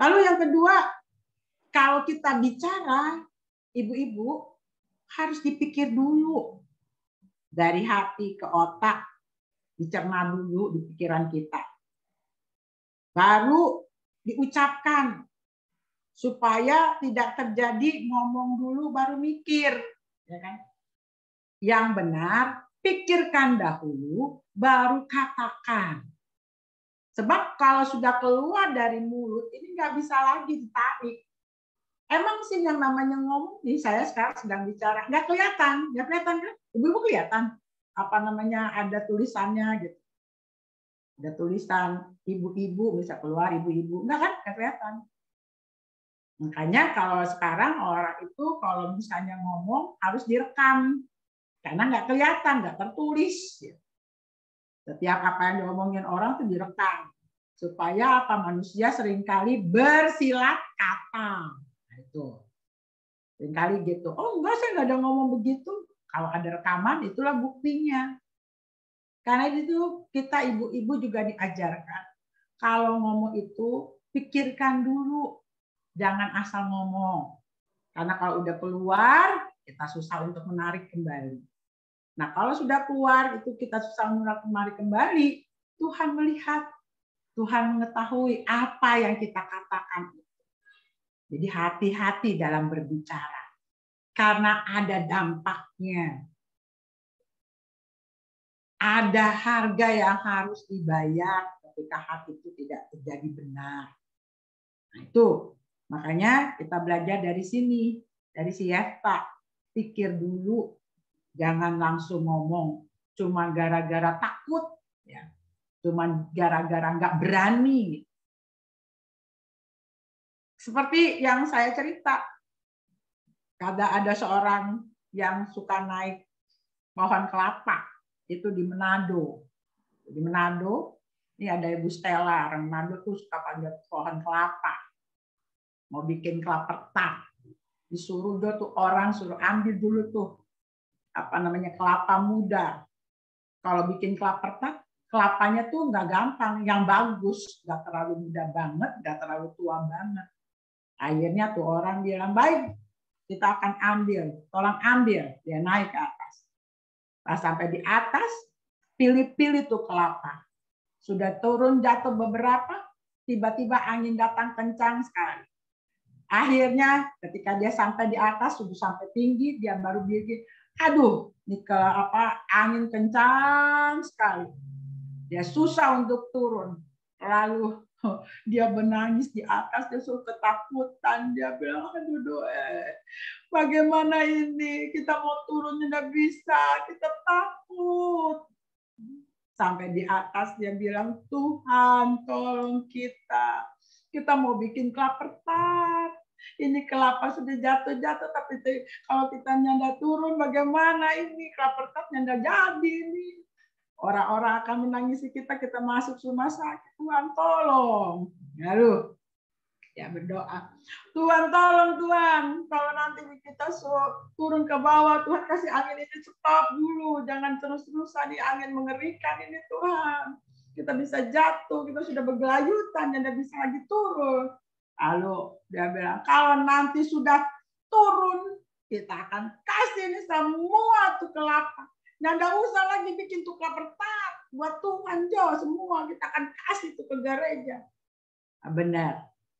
Lalu yang kedua, kalau kita bicara, ibu-ibu harus dipikir dulu. Dari hati ke otak, dicerna dulu di pikiran kita. Baru diucapkan, supaya tidak terjadi ngomong dulu baru mikir. Ya kan? Yang benar, pikirkan dahulu, baru katakan. Sebab kalau sudah keluar dari mulut, ini nggak bisa lagi ditarik. Emang sih yang namanya ngomong, nih saya sekarang sedang bicara, nggak kelihatan kan? Ibu-ibu kelihatan apa namanya ada tulisannya gitu. Ada tulisan ibu-ibu bisa keluar ibu-ibu, nggak kan? Nggak kelihatan. Makanya kalau sekarang orang itu kalau misalnya ngomong harus direkam karena nggak kelihatan, nggak tertulis. Setiap apa yang diomongin orang itu direkam supaya apa manusia seringkali bersilat kata. Itu seringkali gitu. Oh enggak, saya nggak ada ngomong begitu. Kalau ada rekaman itulah buktinya. Karena itu kita ibu-ibu juga diajarkan kalau ngomong itu pikirkan dulu, jangan asal ngomong. Karena kalau udah keluar kita susah untuk menarik kembali. Nah kalau sudah keluar itu kita susah menarik kembali. Tuhan melihat, Tuhan mengetahui apa yang kita katakan. Jadi hati-hati dalam berbicara. Karena ada dampaknya. Ada harga yang harus dibayar ketika hati itu tidak terjadi benar. Nah itu, makanya kita belajar dari sini. Dari si Yefta. Pikir dulu. Jangan langsung ngomong. Cuma gara-gara takut. Ya. Cuma gara-gara nggak berani. Seperti yang saya cerita, ada seorang yang suka naik pohon kelapa, itu di Manado. Di Manado, ini ada Ibu Stella, orang Manado tuh suka panjat pohon kelapa. Mau bikin kelapa tart. Disuruh tuh orang, suruh ambil dulu tuh, apa namanya, kelapa muda. Kalau bikin kelapa tart, kelapanya tuh nggak gampang, yang bagus, nggak terlalu muda banget, nggak terlalu tua banget. Akhirnya tuh orang bilang, baik, kita akan ambil, tolong ambil. Dia naik ke atas. Pas sampai di atas, pilih-pilih tuh kelapa. Sudah turun jatuh beberapa, tiba-tiba angin datang kencang sekali. Akhirnya ketika dia sampai di atas, sudah sampai tinggi, dia baru bikin, aduh, ini angin kencang sekali. Dia susah untuk turun. Lalu dia menangis di atas, dia suruh ketakutan. Dia bilang, aduh bagaimana ini? Kita mau turun tidak bisa, kita takut. Sampai di atas dia bilang, Tuhan tolong kita. Kita mau bikin kelapa tart. Ini kelapa sudah jatuh-jatuh, tapi kalau kita nyanda turun bagaimana ini? Kelapa tart nyanda jadi ini. Orang-orang akan menangisi kita, kita masuk rumah sakit. Tuhan tolong. Lalu ya berdoa. Tuhan tolong Tuhan. Kalau nanti kita turun ke bawah, Tuhan kasih angin ini stop dulu. Jangan terus-terusan di angin mengerikan ini Tuhan. Kita bisa jatuh, kita sudah bergelayutan, dan tidak bisa lagi turun. Lalu dia bilang, kalau nanti sudah turun, kita akan kasih ini semua tuh kelapa. Nah, nggak usah lagi bikin tuh kelapa tart buat Tuhan Jo, semua kita akan kasih tuh ke gereja. Nah, benar,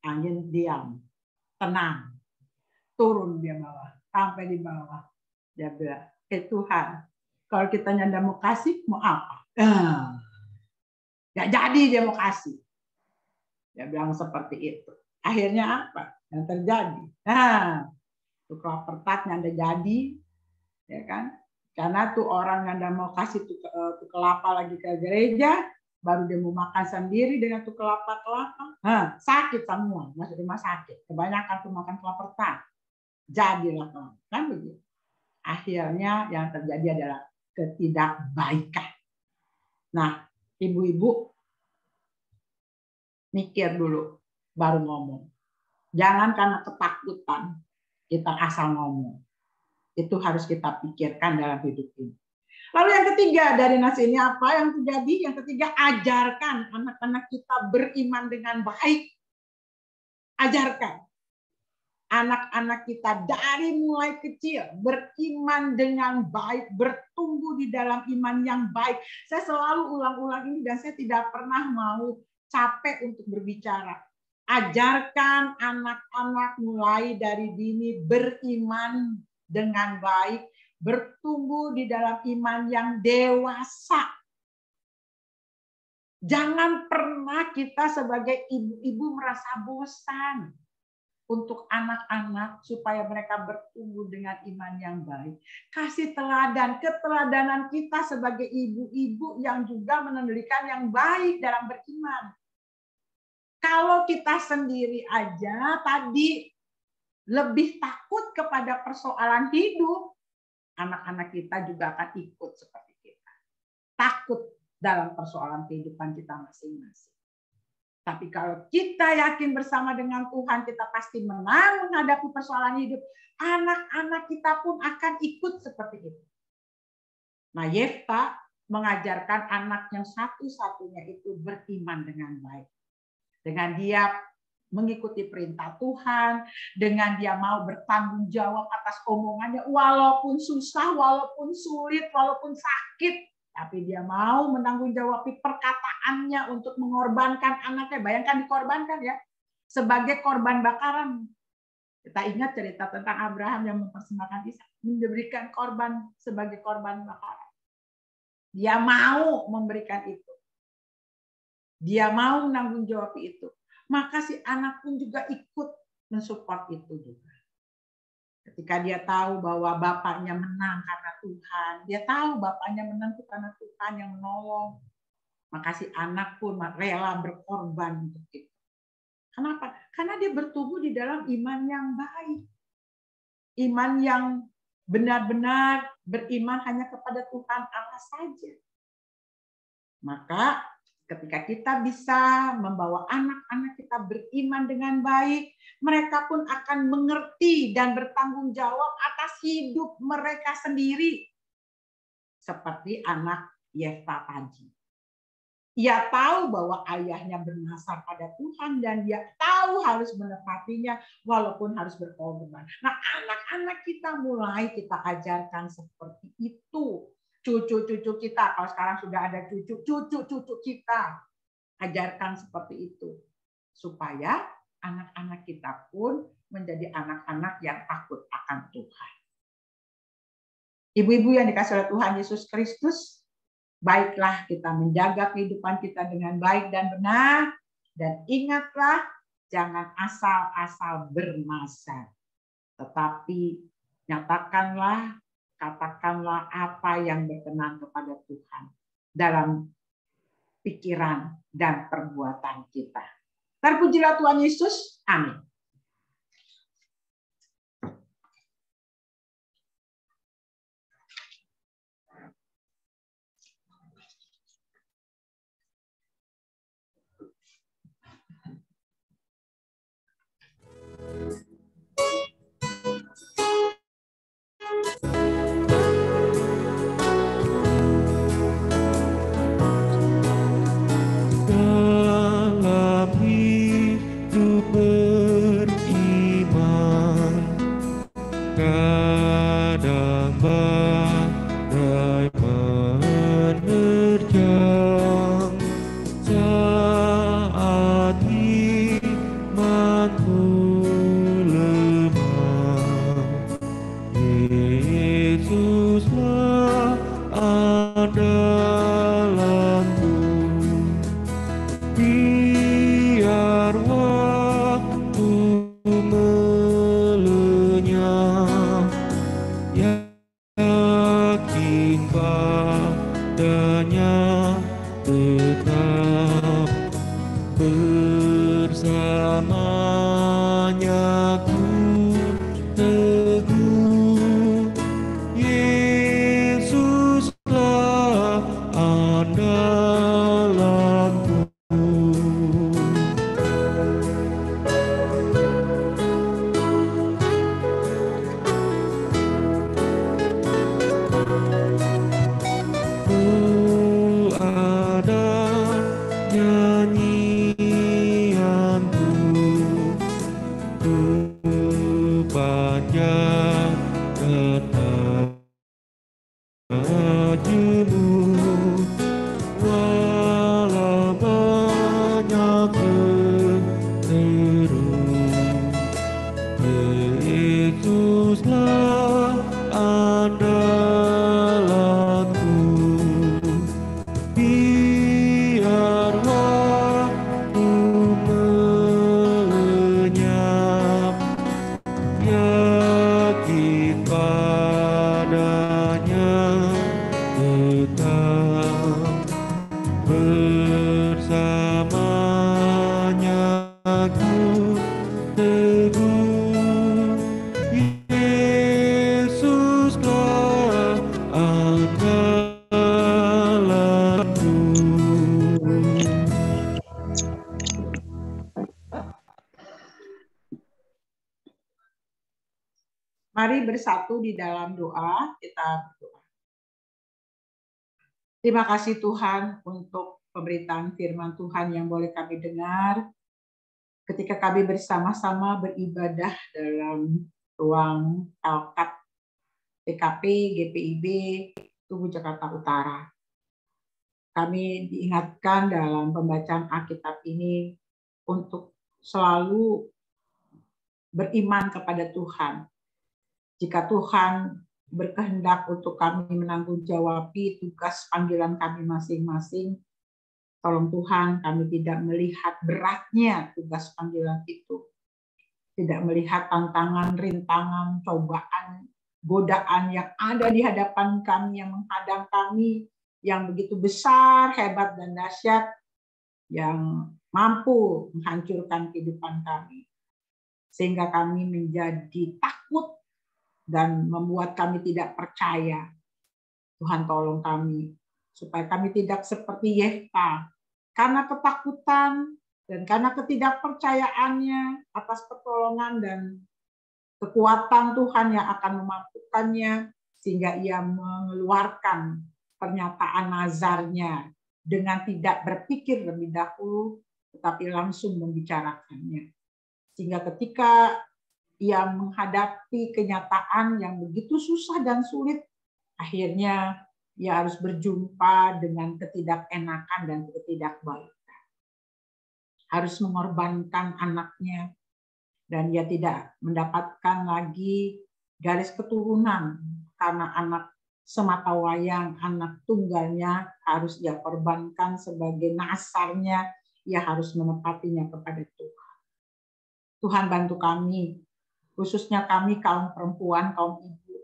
angin diam, tenang, turun dia bawah, sampai di bawah. Dia bilang, Tuhan, kalau kita nyanda mau kasih, mau apa? Nggak jadi dia mau kasih. Dia bilang seperti itu. Akhirnya apa yang terjadi? Nah, tuh kelapa tart nyanda jadi, ya kan? Karena tuh orang yang udah mau kasih tuh kelapa lagi ke gereja, baru dia mau makan sendiri dengan tuh kelapa-kelapa, sakit semua, masuk rumah sakit. Kebanyakan tuh makan kelapa tart, jadilah kan begitu. Akhirnya yang terjadi adalah ketidakbaikan. Nah, ibu-ibu mikir dulu, baru ngomong. Jangan karena ketakutan kita asal ngomong. Itu harus kita pikirkan dalam hidup ini. Lalu yang ketiga dari nas ini apa yang terjadi? Yang ketiga, ajarkan anak-anak kita beriman dengan baik. Ajarkan anak-anak kita dari mulai kecil beriman dengan baik, bertumbuh di dalam iman yang baik. Saya selalu ulang-ulang ini dan saya tidak pernah mau capek untuk berbicara. Ajarkan anak-anak mulai dari dini beriman dengan baik, bertumbuh di dalam iman yang dewasa. Jangan pernah kita sebagai ibu-ibu merasa bosan untuk anak-anak supaya mereka bertumbuh dengan iman yang baik. Kasih teladan, keteladanan kita sebagai ibu-ibu yang juga menunjukkan yang baik dalam beriman. Kalau kita sendiri aja tadi lebih takut kepada persoalan hidup, anak-anak kita juga akan ikut seperti kita. Takut dalam persoalan kehidupan kita masing-masing. Tapi kalau kita yakin bersama dengan Tuhan, kita pasti menang menghadapi persoalan hidup. Anak-anak kita pun akan ikut seperti itu. Nah, Yefta mengajarkan anak yang satu-satunya itu beriman dengan baik. Dengan dia mengikuti perintah Tuhan, dengan dia mau bertanggung jawab atas omongannya, walaupun susah, walaupun sulit, walaupun sakit, tapi dia mau menanggung jawab perkataannya untuk mengorbankan anaknya. Bayangkan dikorbankan ya, sebagai korban bakaran. Kita ingat cerita tentang Abraham yang mempersembahkan Ishak, memberikan korban sebagai korban bakaran. Dia mau memberikan itu. Dia mau menanggung jawab itu. Maka si anak pun juga ikut mensupport itu juga. Ketika dia tahu bahwa bapaknya menang karena Tuhan, dia tahu bapaknya menang karena Tuhan yang menolong, maka si anak pun rela berkorban untuk itu. Kenapa? Karena dia bertumbuh di dalam iman yang baik. Iman yang benar-benar beriman hanya kepada Tuhan Allah saja. Maka ketika kita bisa membawa anak-anak kita beriman dengan baik, mereka pun akan mengerti dan bertanggung jawab atas hidup mereka sendiri. Seperti anak Yefta tadi. Ia tahu bahwa ayahnya bernasar pada Tuhan dan dia tahu harus menepatinya walaupun harus berkorban. Nah, anak-anak kita mulai kita ajarkan seperti itu. Cucu-cucu kita, kalau sekarang sudah ada cucu-cucu kita, ajarkan seperti itu. Supaya anak-anak kita pun menjadi anak-anak yang takut akan Tuhan. Ibu-ibu yang dikasihi oleh Tuhan Yesus Kristus, baiklah kita menjaga kehidupan kita dengan baik dan benar. Dan ingatlah, jangan asal-asal bernasar. Tetapi nyatakanlah, katakanlah apa yang berkenan kepada Tuhan dalam pikiran dan perbuatan kita. Terpujilah Tuhan Yesus. Amin. Dalam hidup beriman, kadang badai menerjang, saat imanku lemah, Yesuslah andalanku. Biar waktu melenyap, yakin padanya tetap bersamanya ku teguh. Yesuslah andalanku. Ada nyanyianku sepanjang kata jemu, walau banyak terus, Yesuslah andalanku. Biar waktu melenyap, yakin padanya tetap bersamanya ku teguh. Yesuslah andalanku. Mari bersatu di dalam doa, kita berdoa. Terima kasih Tuhan untuk pemberitaan firman Tuhan yang boleh kami dengar ketika kami bersama-sama beribadah dalam ruang Alkat PKP GPIB Tugu Jakarta Utara. Kami diingatkan dalam pembacaan Alkitab ini untuk selalu beriman kepada Tuhan. Jika Tuhan berkehendak untuk kami menanggung-jawabi tugas panggilan kami masing-masing, tolong Tuhan kami tidak melihat beratnya tugas panggilan itu. Tidak melihat tantangan, rintangan, cobaan, godaan yang ada di hadapan kami, yang menghadang kami, yang begitu besar, hebat, dan dahsyat, yang mampu menghancurkan kehidupan kami. Sehingga kami menjadi takut dan membuat kami tidak percaya. Tuhan tolong kami, supaya kami tidak seperti Yefta. Karena ketakutan dan karena ketidakpercayaannya atas pertolongan dan kekuatan Tuhan yang akan memampukannya, sehingga ia mengeluarkan pernyataan nazarnya dengan tidak berpikir lebih dahulu, tetapi langsung membicarakannya. Sehingga ketika ia menghadapi kenyataan yang begitu susah dan sulit, akhirnya ia harus berjumpa dengan ketidakenakan dan ketidakbaikan. Harus mengorbankan anaknya, dan ia tidak mendapatkan lagi garis keturunan karena anak semata wayang, anak tunggalnya harus ia korbankan sebagai nasarnya, ia harus menepatinya kepada Tuhan. Tuhan bantu kami, khususnya kami kaum perempuan, kaum ibu,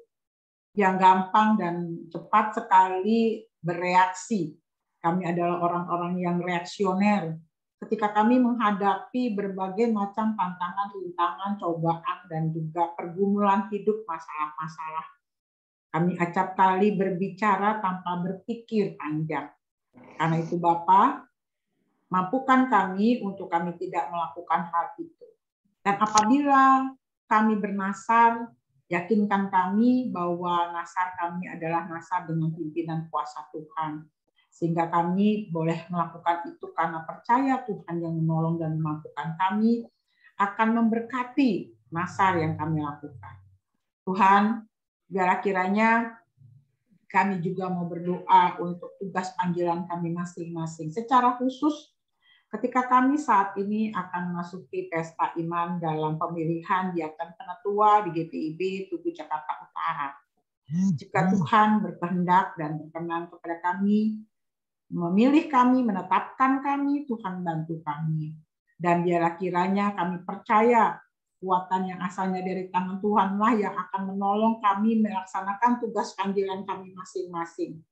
yang gampang dan cepat sekali bereaksi. Kami adalah orang-orang yang reaksioner. Ketika kami menghadapi berbagai macam tantangan, rintangan, cobaan, dan juga pergumulan hidup, masalah-masalah, kami acap kali berbicara tanpa berpikir panjang. Karena itu Bapa, mampukan kami untuk kami tidak melakukan hal itu. Dan apabila kami bernasar, yakinkan kami bahwa nasar kami adalah nasar dengan pimpinan kuasa Tuhan. Sehingga kami boleh melakukan itu karena percaya Tuhan yang menolong dan memampukan kami akan memberkati nasar yang kami lakukan. Tuhan, biar kiranya kami juga mau berdoa untuk tugas panggilan kami masing-masing. Secara khusus, ketika kami saat ini akan memasuki pesta iman dalam pemilihan diaken penatua di GPIB Tugu Jakarta Utara. Jika Tuhan berkehendak dan berkenan kepada kami, memilih kami, menetapkan kami, Tuhan bantu kami. Dan biarlah kiranya kami percaya kekuatan yang asalnya dari tangan Tuhanlah yang akan menolong kami melaksanakan tugas panggilan kami masing-masing.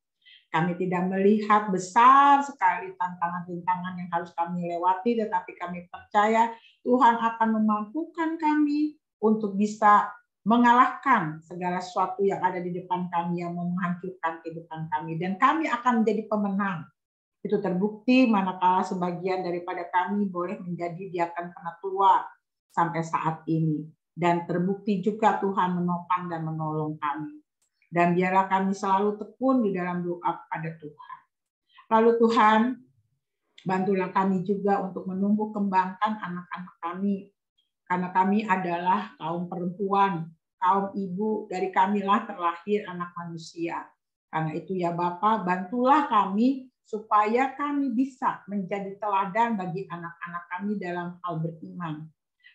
Kami tidak melihat besar sekali tantangan-tantangan yang harus kami lewati, tetapi kami percaya Tuhan akan memampukan kami untuk bisa mengalahkan segala sesuatu yang ada di depan kami yang menghancurkan kehidupan kami. Dan kami akan menjadi pemenang. Itu terbukti manakala sebagian daripada kami boleh menjadi diaken penatua sampai saat ini. Dan terbukti juga Tuhan menopang dan menolong kami. Dan biarlah kami selalu tekun di dalam doa kepada Tuhan. Lalu Tuhan, bantulah kami juga untuk menumbuh kembangkan anak-anak kami. Karena kami adalah kaum perempuan, kaum ibu, dari kamilah terlahir anak manusia. Karena itu ya Bapa, bantulah kami supaya kami bisa menjadi teladan bagi anak-anak kami dalam hal beriman.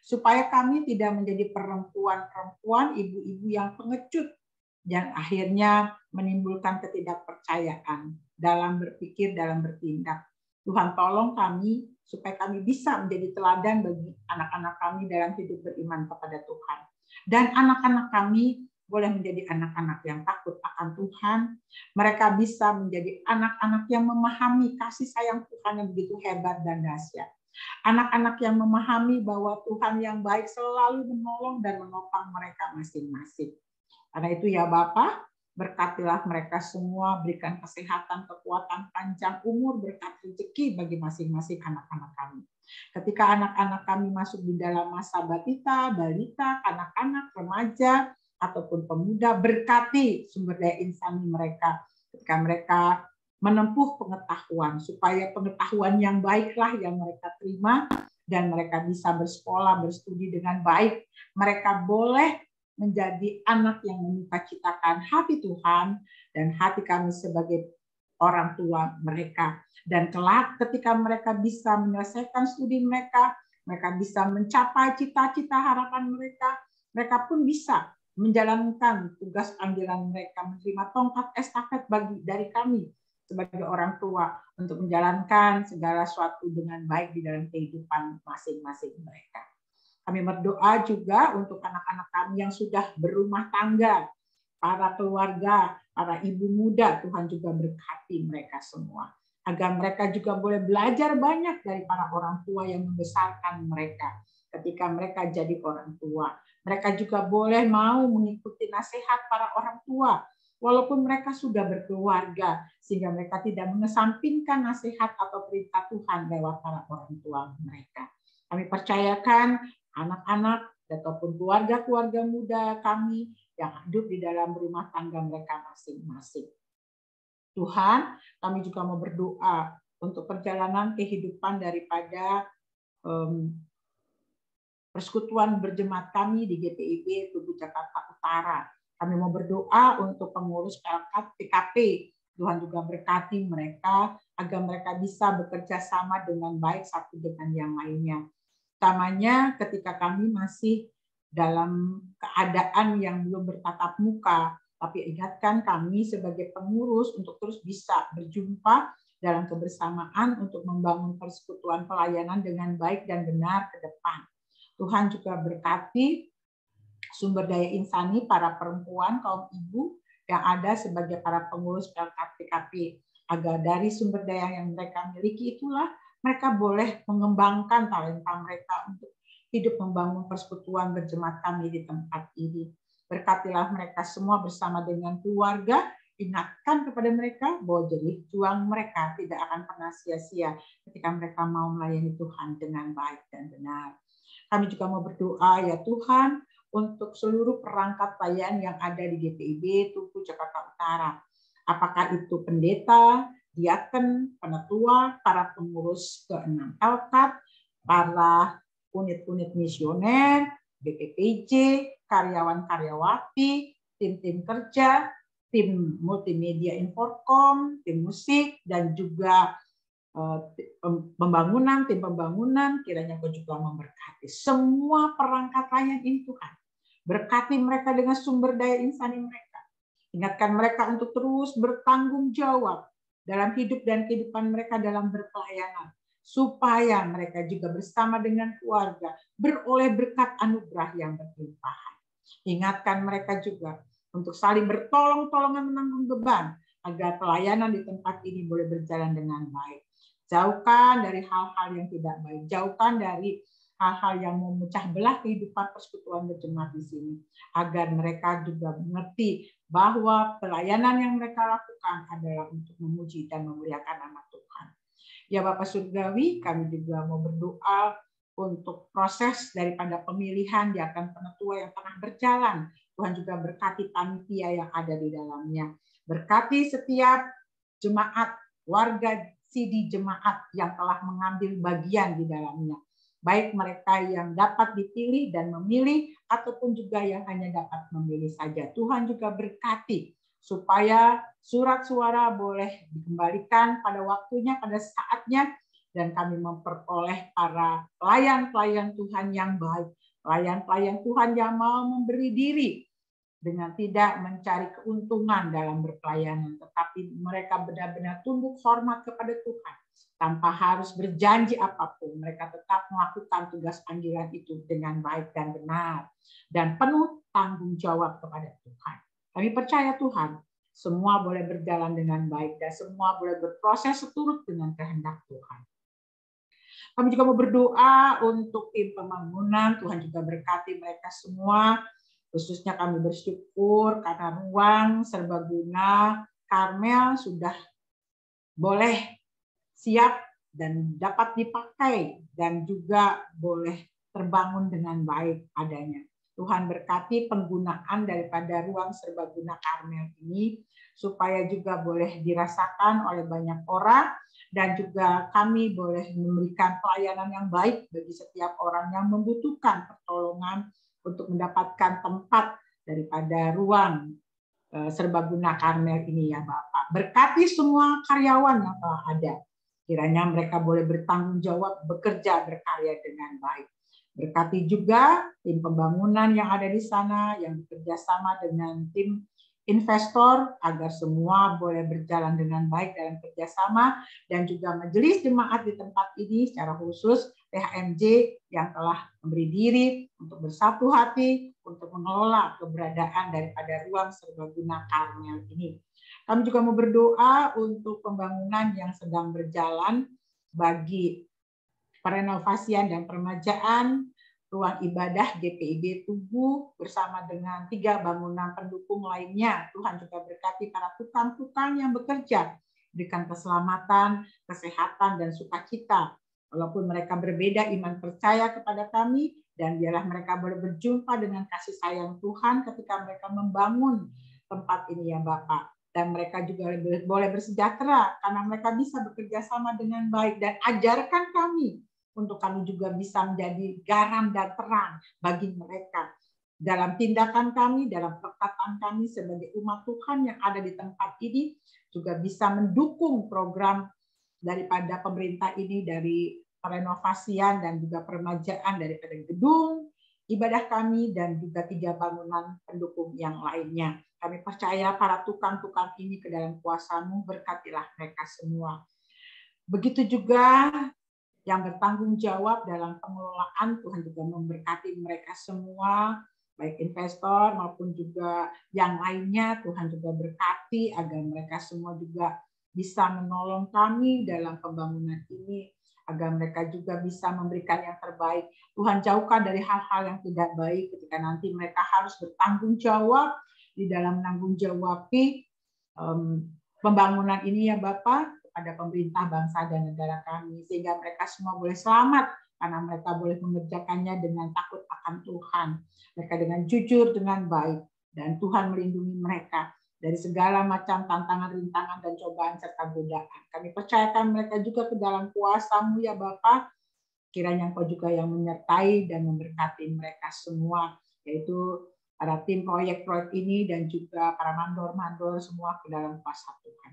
Supaya kami tidak menjadi perempuan-perempuan, ibu-ibu yang pengecut, dan akhirnya menimbulkan ketidakpercayaan dalam berpikir, dalam bertindak. Tuhan tolong kami supaya kami bisa menjadi teladan bagi anak-anak kami dalam hidup beriman kepada Tuhan. Dan anak-anak kami boleh menjadi anak-anak yang takut akan Tuhan. Mereka bisa menjadi anak-anak yang memahami kasih sayang Tuhan yang begitu hebat dan dahsyat. Anak-anak yang memahami bahwa Tuhan yang baik selalu menolong dan menopang mereka masing-masing. Karena itu ya Bapa, berkatilah mereka semua, berikan kesehatan, kekuatan, panjang umur, berkat rezeki bagi masing-masing anak-anak kami. Ketika anak-anak kami masuk di dalam masa balita, anak-anak, remaja, ataupun pemuda, berkati sumber daya insani mereka. Ketika mereka menempuh pengetahuan, supaya pengetahuan yang baiklah yang mereka terima, dan mereka bisa bersekolah, berstudi dengan baik. Mereka boleh menjadi anak yang menyukacitakan hati Tuhan dan hati kami sebagai orang tua mereka. Dan kelak ketika mereka bisa menyelesaikan studi mereka, mereka bisa mencapai cita-cita harapan mereka, mereka pun bisa menjalankan tugas panggilan mereka, menerima tongkat estafet dari kami sebagai orang tua untuk menjalankan segala sesuatu dengan baik di dalam kehidupan masing-masing mereka. Kami berdoa juga untuk anak-anak kami yang sudah berumah tangga, para keluarga, para ibu muda, Tuhan juga berkati mereka semua. Agar mereka juga boleh belajar banyak dari para orang tua yang membesarkan mereka. Ketika mereka jadi orang tua, mereka juga boleh mau mengikuti nasihat para orang tua, walaupun mereka sudah berkeluarga, sehingga mereka tidak mengesampingkan nasihat atau perintah Tuhan lewat para orang tua mereka. Kami percayakan anak-anak ataupun keluarga-keluarga muda kami yang hidup di dalam rumah tangga mereka masing-masing. Tuhan, kami juga mau berdoa untuk perjalanan kehidupan daripada persekutuan berjemaat kami di GPIB Tugu Jakarta Utara. Kami mau berdoa untuk pengurus PKP. Tuhan juga berkati mereka agar mereka bisa bekerja sama dengan baik satu dengan yang lainnya. Utamanya ketika kami masih dalam keadaan yang belum bertatap muka, tapi ingatkan kami sebagai pengurus untuk terus bisa berjumpa dalam kebersamaan untuk membangun persekutuan pelayanan dengan baik dan benar ke depan. Tuhan juga berkati sumber daya insani para perempuan, kaum ibu yang ada sebagai para pengurus PKP, agar dari sumber daya yang mereka miliki itulah mereka boleh mengembangkan talenta mereka untuk hidup membangun persekutuan berjemaat kami di tempat ini. Berkatilah mereka semua bersama dengan keluarga, ingatkan kepada mereka bahwa jerih juang mereka tidak akan pernah sia-sia ketika mereka mau melayani Tuhan dengan baik dan benar. Kami juga mau berdoa ya Tuhan untuk seluruh perangkat pelayan yang ada di GPIB Tugu Jakarta Utara. Apakah itu pendeta, diaken, penetua, para pengurus ke-6 Elkat, para unit-unit misioner, BPPJ, karyawan-karyawati, tim-tim kerja, tim multimedia Inforkom, tim musik, dan juga tim pembangunan, kiranya Kau juga memberkati semua perangkat pelayan ini Tuhan. Berkati mereka dengan sumber daya insani mereka. Ingatkan mereka untuk terus bertanggung jawab dalam hidup dan kehidupan mereka dalam berpelayanan. Supaya mereka juga bersama dengan keluarga beroleh berkat anugerah yang berlimpahan. Ingatkan mereka juga untuk saling bertolong-tolongan menanggung beban agar pelayanan di tempat ini boleh berjalan dengan baik. Jauhkan dari hal-hal yang tidak baik. Jauhkan dari hal-hal yang memecah belah kehidupan persekutuan berjemaat di sini. Agar mereka juga mengerti bahwa pelayanan yang mereka lakukan adalah untuk memuji dan memuliakan nama Tuhan. Ya Bapak Surgawi, kami juga mau berdoa untuk proses daripada pemilihan diaken penetua yang tengah berjalan. Tuhan juga berkati panitia yang ada di dalamnya. Berkati setiap jemaat, warga sidi jemaat yang telah mengambil bagian di dalamnya. Baik mereka yang dapat dipilih dan memilih, ataupun juga yang hanya dapat memilih saja. Tuhan juga berkati supaya surat suara boleh dikembalikan pada waktunya, pada saatnya, dan kami memperoleh para pelayan-pelayan Tuhan yang baik, pelayan-pelayan Tuhan yang mau memberi diri dengan tidak mencari keuntungan dalam berpelayanan, tetapi mereka benar-benar tunduk hormat kepada Tuhan. Tanpa harus berjanji apapun, mereka tetap melakukan tugas panggilan itu dengan baik dan benar, dan penuh tanggung jawab kepada Tuhan. Kami percaya Tuhan, semua boleh berjalan dengan baik, dan semua boleh berproses seturut dengan kehendak Tuhan. Kami juga mau berdoa untuk tim pembangunan, Tuhan juga berkati mereka semua. Khususnya kami bersyukur karena ruang serbaguna Karmel sudah boleh siap dan dapat dipakai dan juga boleh terbangun dengan baik adanya. Tuhan berkati penggunaan daripada ruang serbaguna Karmel ini supaya juga boleh dirasakan oleh banyak orang dan juga kami boleh memberikan pelayanan yang baik bagi setiap orang yang membutuhkan pertolongan untuk mendapatkan tempat daripada ruang serbaguna Karmel ini ya Bapak. Berkati semua karyawan yang telah ada. Kiranya mereka boleh bertanggung jawab, bekerja, berkarya dengan baik. Berkati juga tim pembangunan yang ada di sana, yang bekerja sama dengan tim investor, agar semua boleh berjalan dengan baik dalam kerjasama, dan juga majelis jemaat di tempat ini, secara khusus PHMJ yang telah memberi diri untuk bersatu hati, untuk mengelola keberadaan daripada ruang serbaguna Karmel ini. Kami juga mau berdoa untuk pembangunan yang sedang berjalan bagi perenovasian dan peremajaan ruang ibadah GPIB Tugu bersama dengan 3 bangunan pendukung lainnya. Tuhan juga berkati para tukang-tukang yang bekerja, berikan keselamatan, kesehatan, dan sukacita. Walaupun mereka berbeda iman percaya kepada kami, dan biarlah mereka boleh berjumpa dengan kasih sayang Tuhan ketika mereka membangun tempat ini ya Bapak. dan mereka juga boleh bersejahtera karena mereka bisa bekerja sama dengan baik, dan ajarkan kami untuk kami juga bisa menjadi garam dan terang bagi mereka dalam tindakan kami, dalam perkataan kami sebagai umat Tuhan yang ada di tempat ini, juga bisa mendukung program daripada pemerintah ini dari renovasian dan juga peremajaan daripada gedung ibadah kami dan juga 3 bangunan pendukung yang lainnya. Kami percaya para tukang-tukang ini ke dalam kuasa-Mu, berkatilah mereka semua. Begitu juga yang bertanggung jawab dalam pengelolaan, Tuhan juga memberkati mereka semua, baik investor maupun juga yang lainnya. Tuhan juga berkati agar mereka semua juga bisa menolong kami dalam pembangunan ini, agar mereka juga bisa memberikan yang terbaik. Tuhan jauhkan dari hal-hal yang tidak baik ketika nanti mereka harus bertanggung jawab di dalam menanggung jawabi pembangunan ini ya Bapak, kepada pemerintah bangsa dan negara kami, sehingga mereka semua boleh selamat karena mereka boleh mengerjakannya dengan takut akan Tuhan, mereka dengan jujur, dengan baik, dan Tuhan melindungi mereka dari segala macam tantangan, rintangan, dan cobaan serta godaan. Kami percayakan mereka juga ke dalam kuasa-Mu ya Bapa. Kiranya Engkau juga yang menyertai dan memberkati mereka semua, yaitu para tim proyek-proyek ini dan juga para mandor-mandor semua ke dalam kuasa Tuhan.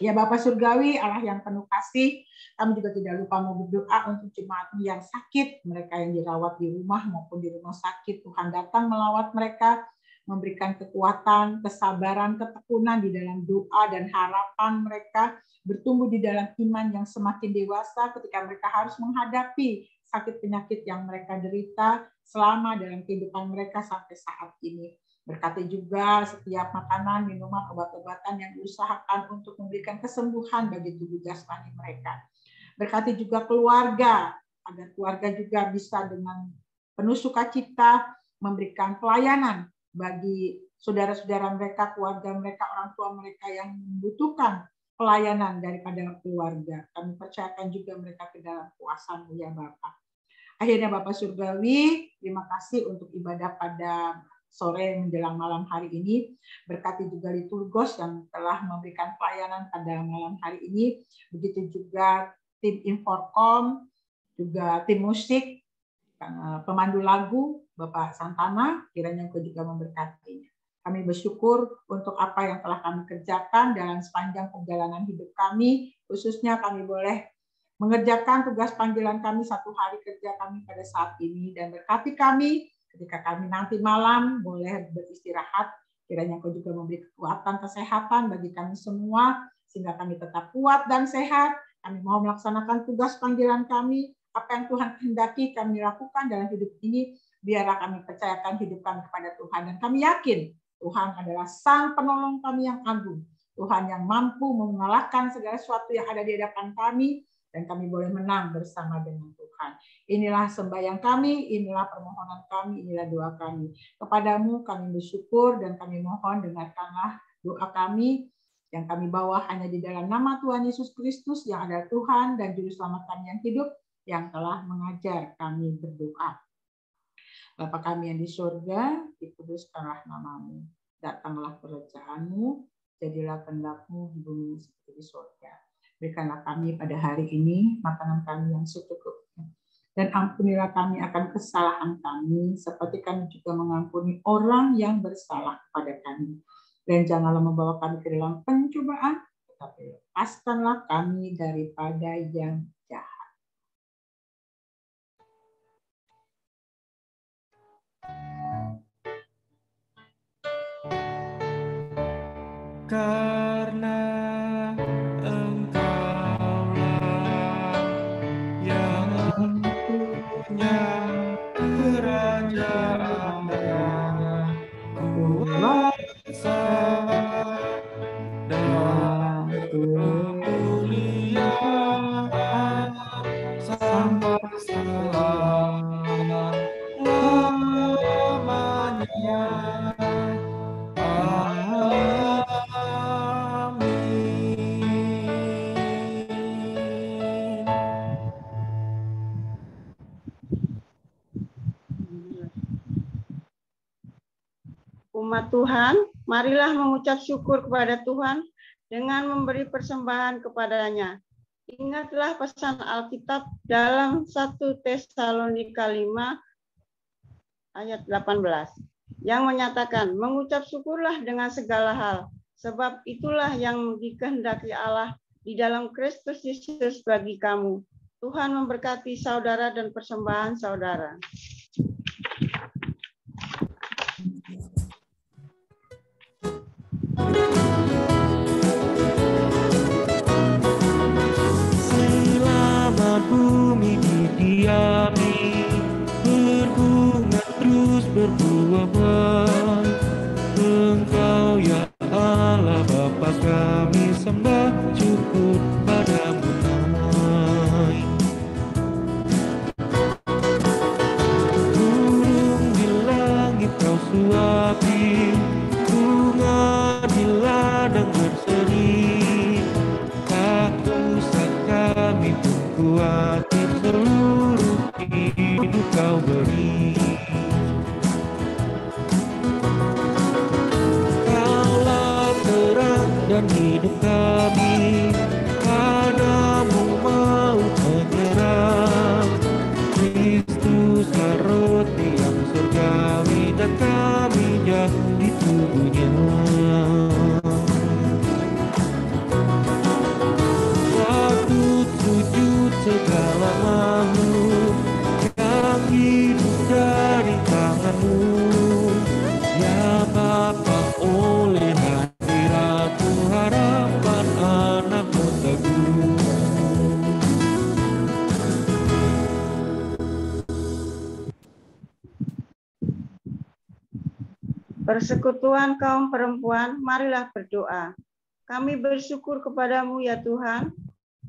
Ya Bapak Surgawi, Allah yang penuh kasih, kami juga tidak lupa mau berdoa untuk jemaat yang sakit, mereka yang dirawat di rumah maupun di rumah sakit. Tuhan datang melawat mereka, memberikan kekuatan, kesabaran, ketekunan di dalam doa dan harapan mereka, bertumbuh di dalam iman yang semakin dewasa ketika mereka harus menghadapi sakit penyakit yang mereka derita selama dalam kehidupan mereka sampai saat ini. Berkati juga setiap makanan, minuman, obat-obatan yang diusahakan untuk memberikan kesembuhan bagi tubuh jasmani mereka. Berkati juga keluarga, agar keluarga juga bisa dengan penuh sukacita memberikan pelayanan bagi saudara-saudara mereka, keluarga mereka, orang tua mereka yang membutuhkan pelayanan daripada keluarga. Kami percayakan juga mereka ke dalam kuasa-Mu ya Bapak. Akhirnya Bapak Surgawi, terima kasih untuk ibadah pada sore menjelang malam hari ini. Berkati juga Liturgos yang telah memberikan pelayanan pada malam hari ini. Begitu juga tim Inforkom, juga tim musik, pemandu lagu, Bapak Santana, kiranya Engkau juga memberkatinya. Kami bersyukur untuk apa yang telah kami kerjakan dalam sepanjang perjalanan hidup kami, khususnya kami boleh mengerjakan tugas panggilan kami satu hari kerja kami pada saat ini, dan berkati kami ketika kami nanti malam boleh beristirahat, kiranya Engkau juga memberi kekuatan, kesehatan bagi kami semua, sehingga kami tetap kuat dan sehat. Kami mau melaksanakan tugas panggilan kami, apa yang Tuhan kehendaki kami lakukan dalam hidup ini, biarlah kami percayakan hidup kami kepada Tuhan. Dan kami yakin Tuhan adalah Sang Penolong kami yang agung, Tuhan yang mampu mengalahkan segala sesuatu yang ada di hadapan kami, dan kami boleh menang bersama dengan Tuhan. Inilah sembahyang kami, inilah permohonan kami, inilah doa kami. Kepadamu kami bersyukur dan kami mohon dengarkanlah doa kami yang kami bawa hanya di dalam nama Tuhan Yesus Kristus yang adalah Tuhan dan Juru Selamat kami yang hidup, yang telah mengajar kami berdoa. Bapa kami yang di surga, dikuduskanlah nama-Mu. Datanglah kerajaan-Mu, jadilah kehendak-Mu di bumi seperti di surga. Berikanlah kami pada hari ini makanan kami yang secukupnya. Dan ampunilah kami akan kesalahan kami, seperti kami juga mengampuni orang yang bersalah kepada kami. Dan janganlah membawa kami ke dalam pencobaan, tetapi lepaskanlah kami daripada yang jahat. Karena punya kerajaan dan kuasa dan kemuliaan sampai selama-lamanya. Umat Tuhan, marilah mengucap syukur kepada Tuhan dengan memberi persembahan kepadanya. Ingatlah pesan Alkitab dalam 1 Tesalonika 5 ayat 18 yang menyatakan, mengucap syukurlah dengan segala hal, sebab itulah yang dikehendaki Allah di dalam Kristus Yesus bagi kamu. Tuhan memberkati saudara dan persembahan saudara. Selama bumi didiami, berbunga terus berbuah. Engkau ya Allah Bapa kami sembah, syukur padamu naik. Burung di langit kau suapi, bunga di ladang berseri. Tak usah kami pun khawatir, seluruh hidup kau beri. Kaulah terang dan hidup kami, padamu mau menyerah. Kristuslah roti yang surgawi dan kami jadi tubuhnya. Patut sujud segala makhluk yang hidup dari tanganmu. Ya Bapa, oleh hadiratmu harapan anakmu teguh. Persekutuan kaum perempuan, marilah berdoa. Kami bersyukur kepadamu ya Tuhan,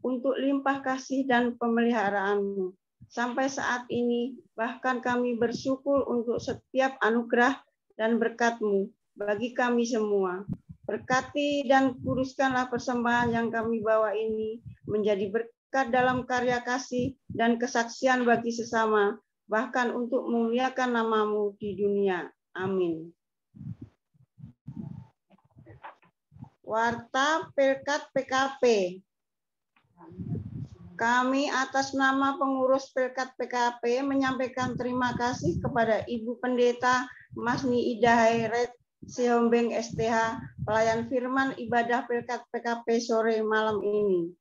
untuk limpah kasih dan pemeliharaanmu. Sampai saat ini, bahkan kami bersyukur untuk setiap anugerah dan berkat-Mu bagi kami semua. Berkati dan kuduskanlah persembahan yang kami bawa ini menjadi berkat dalam karya kasih dan kesaksian bagi sesama, bahkan untuk memuliakan nama-Mu di dunia. Amin. Warta Pelkat PKP. Kami atas nama pengurus Pelkat PKP menyampaikan terima kasih kepada Ibu Pendeta Masni Idahai Red Sihombeng STH, pelayan firman ibadah Pelkat PKP sore malam ini.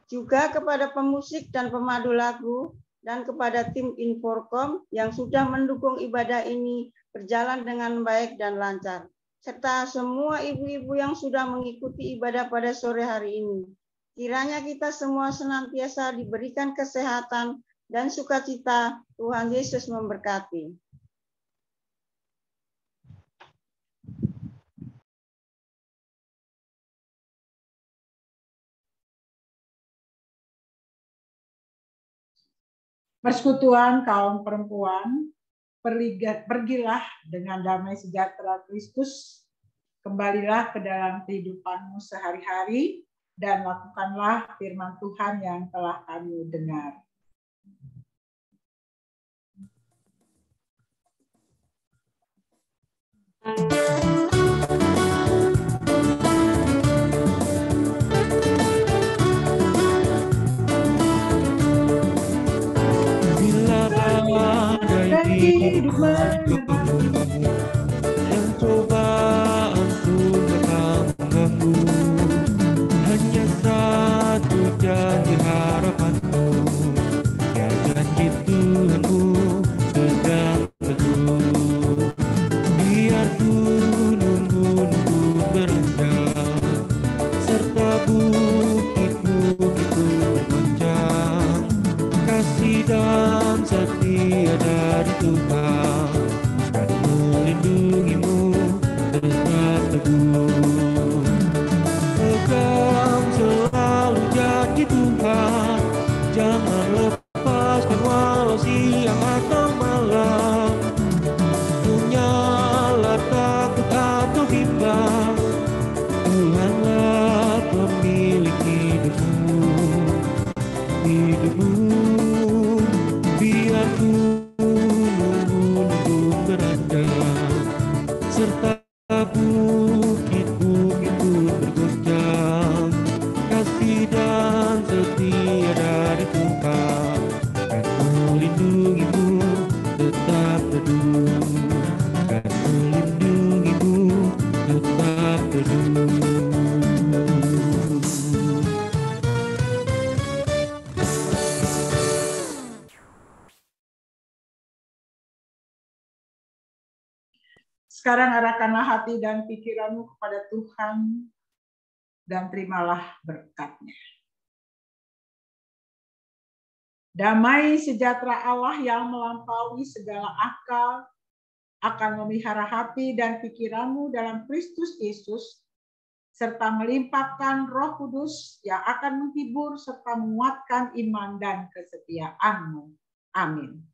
Juga kepada pemusik dan pemandu lagu, dan kepada tim Inforkom yang sudah mendukung ibadah ini berjalan dengan baik dan lancar, serta semua ibu-ibu yang sudah mengikuti ibadah pada sore hari ini. Kiranya kita semua senantiasa diberikan kesehatan dan sukacita. Tuhan Yesus memberkati. Persekutuan kaum perempuan, pergilah dengan damai sejahtera Kristus, kembalilah ke dalam kehidupanmu sehari-hari, dan lakukanlah firman Tuhan yang telah kami dengar. Bila badai hidup menyerbu, yang cobaan pun datang mengganggu, hanya satu janji harapanku, ya janji Tuhanku pegang teguh. Biar gunung-gunung berendah, serta bukit-bukit bergoncang, kasih dan setia dari Tuhan akan melindungimu tetap teguh. Pegang selalu janji Tuhan, jangan lepaskan walau siang atau malam. Punyalah takut atau bimbang, Tuhanlah pemilik hidupmu. Biar gunung-gunung berada, serta Sekarang arahkanlah hati dan pikiranmu kepada Tuhan dan terimalah berkat-Nya. Damai sejahtera Allah yang melampaui segala akal akan memelihara hati dan pikiranmu dalam Kristus Yesus, serta melimpahkan Roh Kudus yang akan menghibur serta menguatkan iman dan kesetiaanmu. Amin.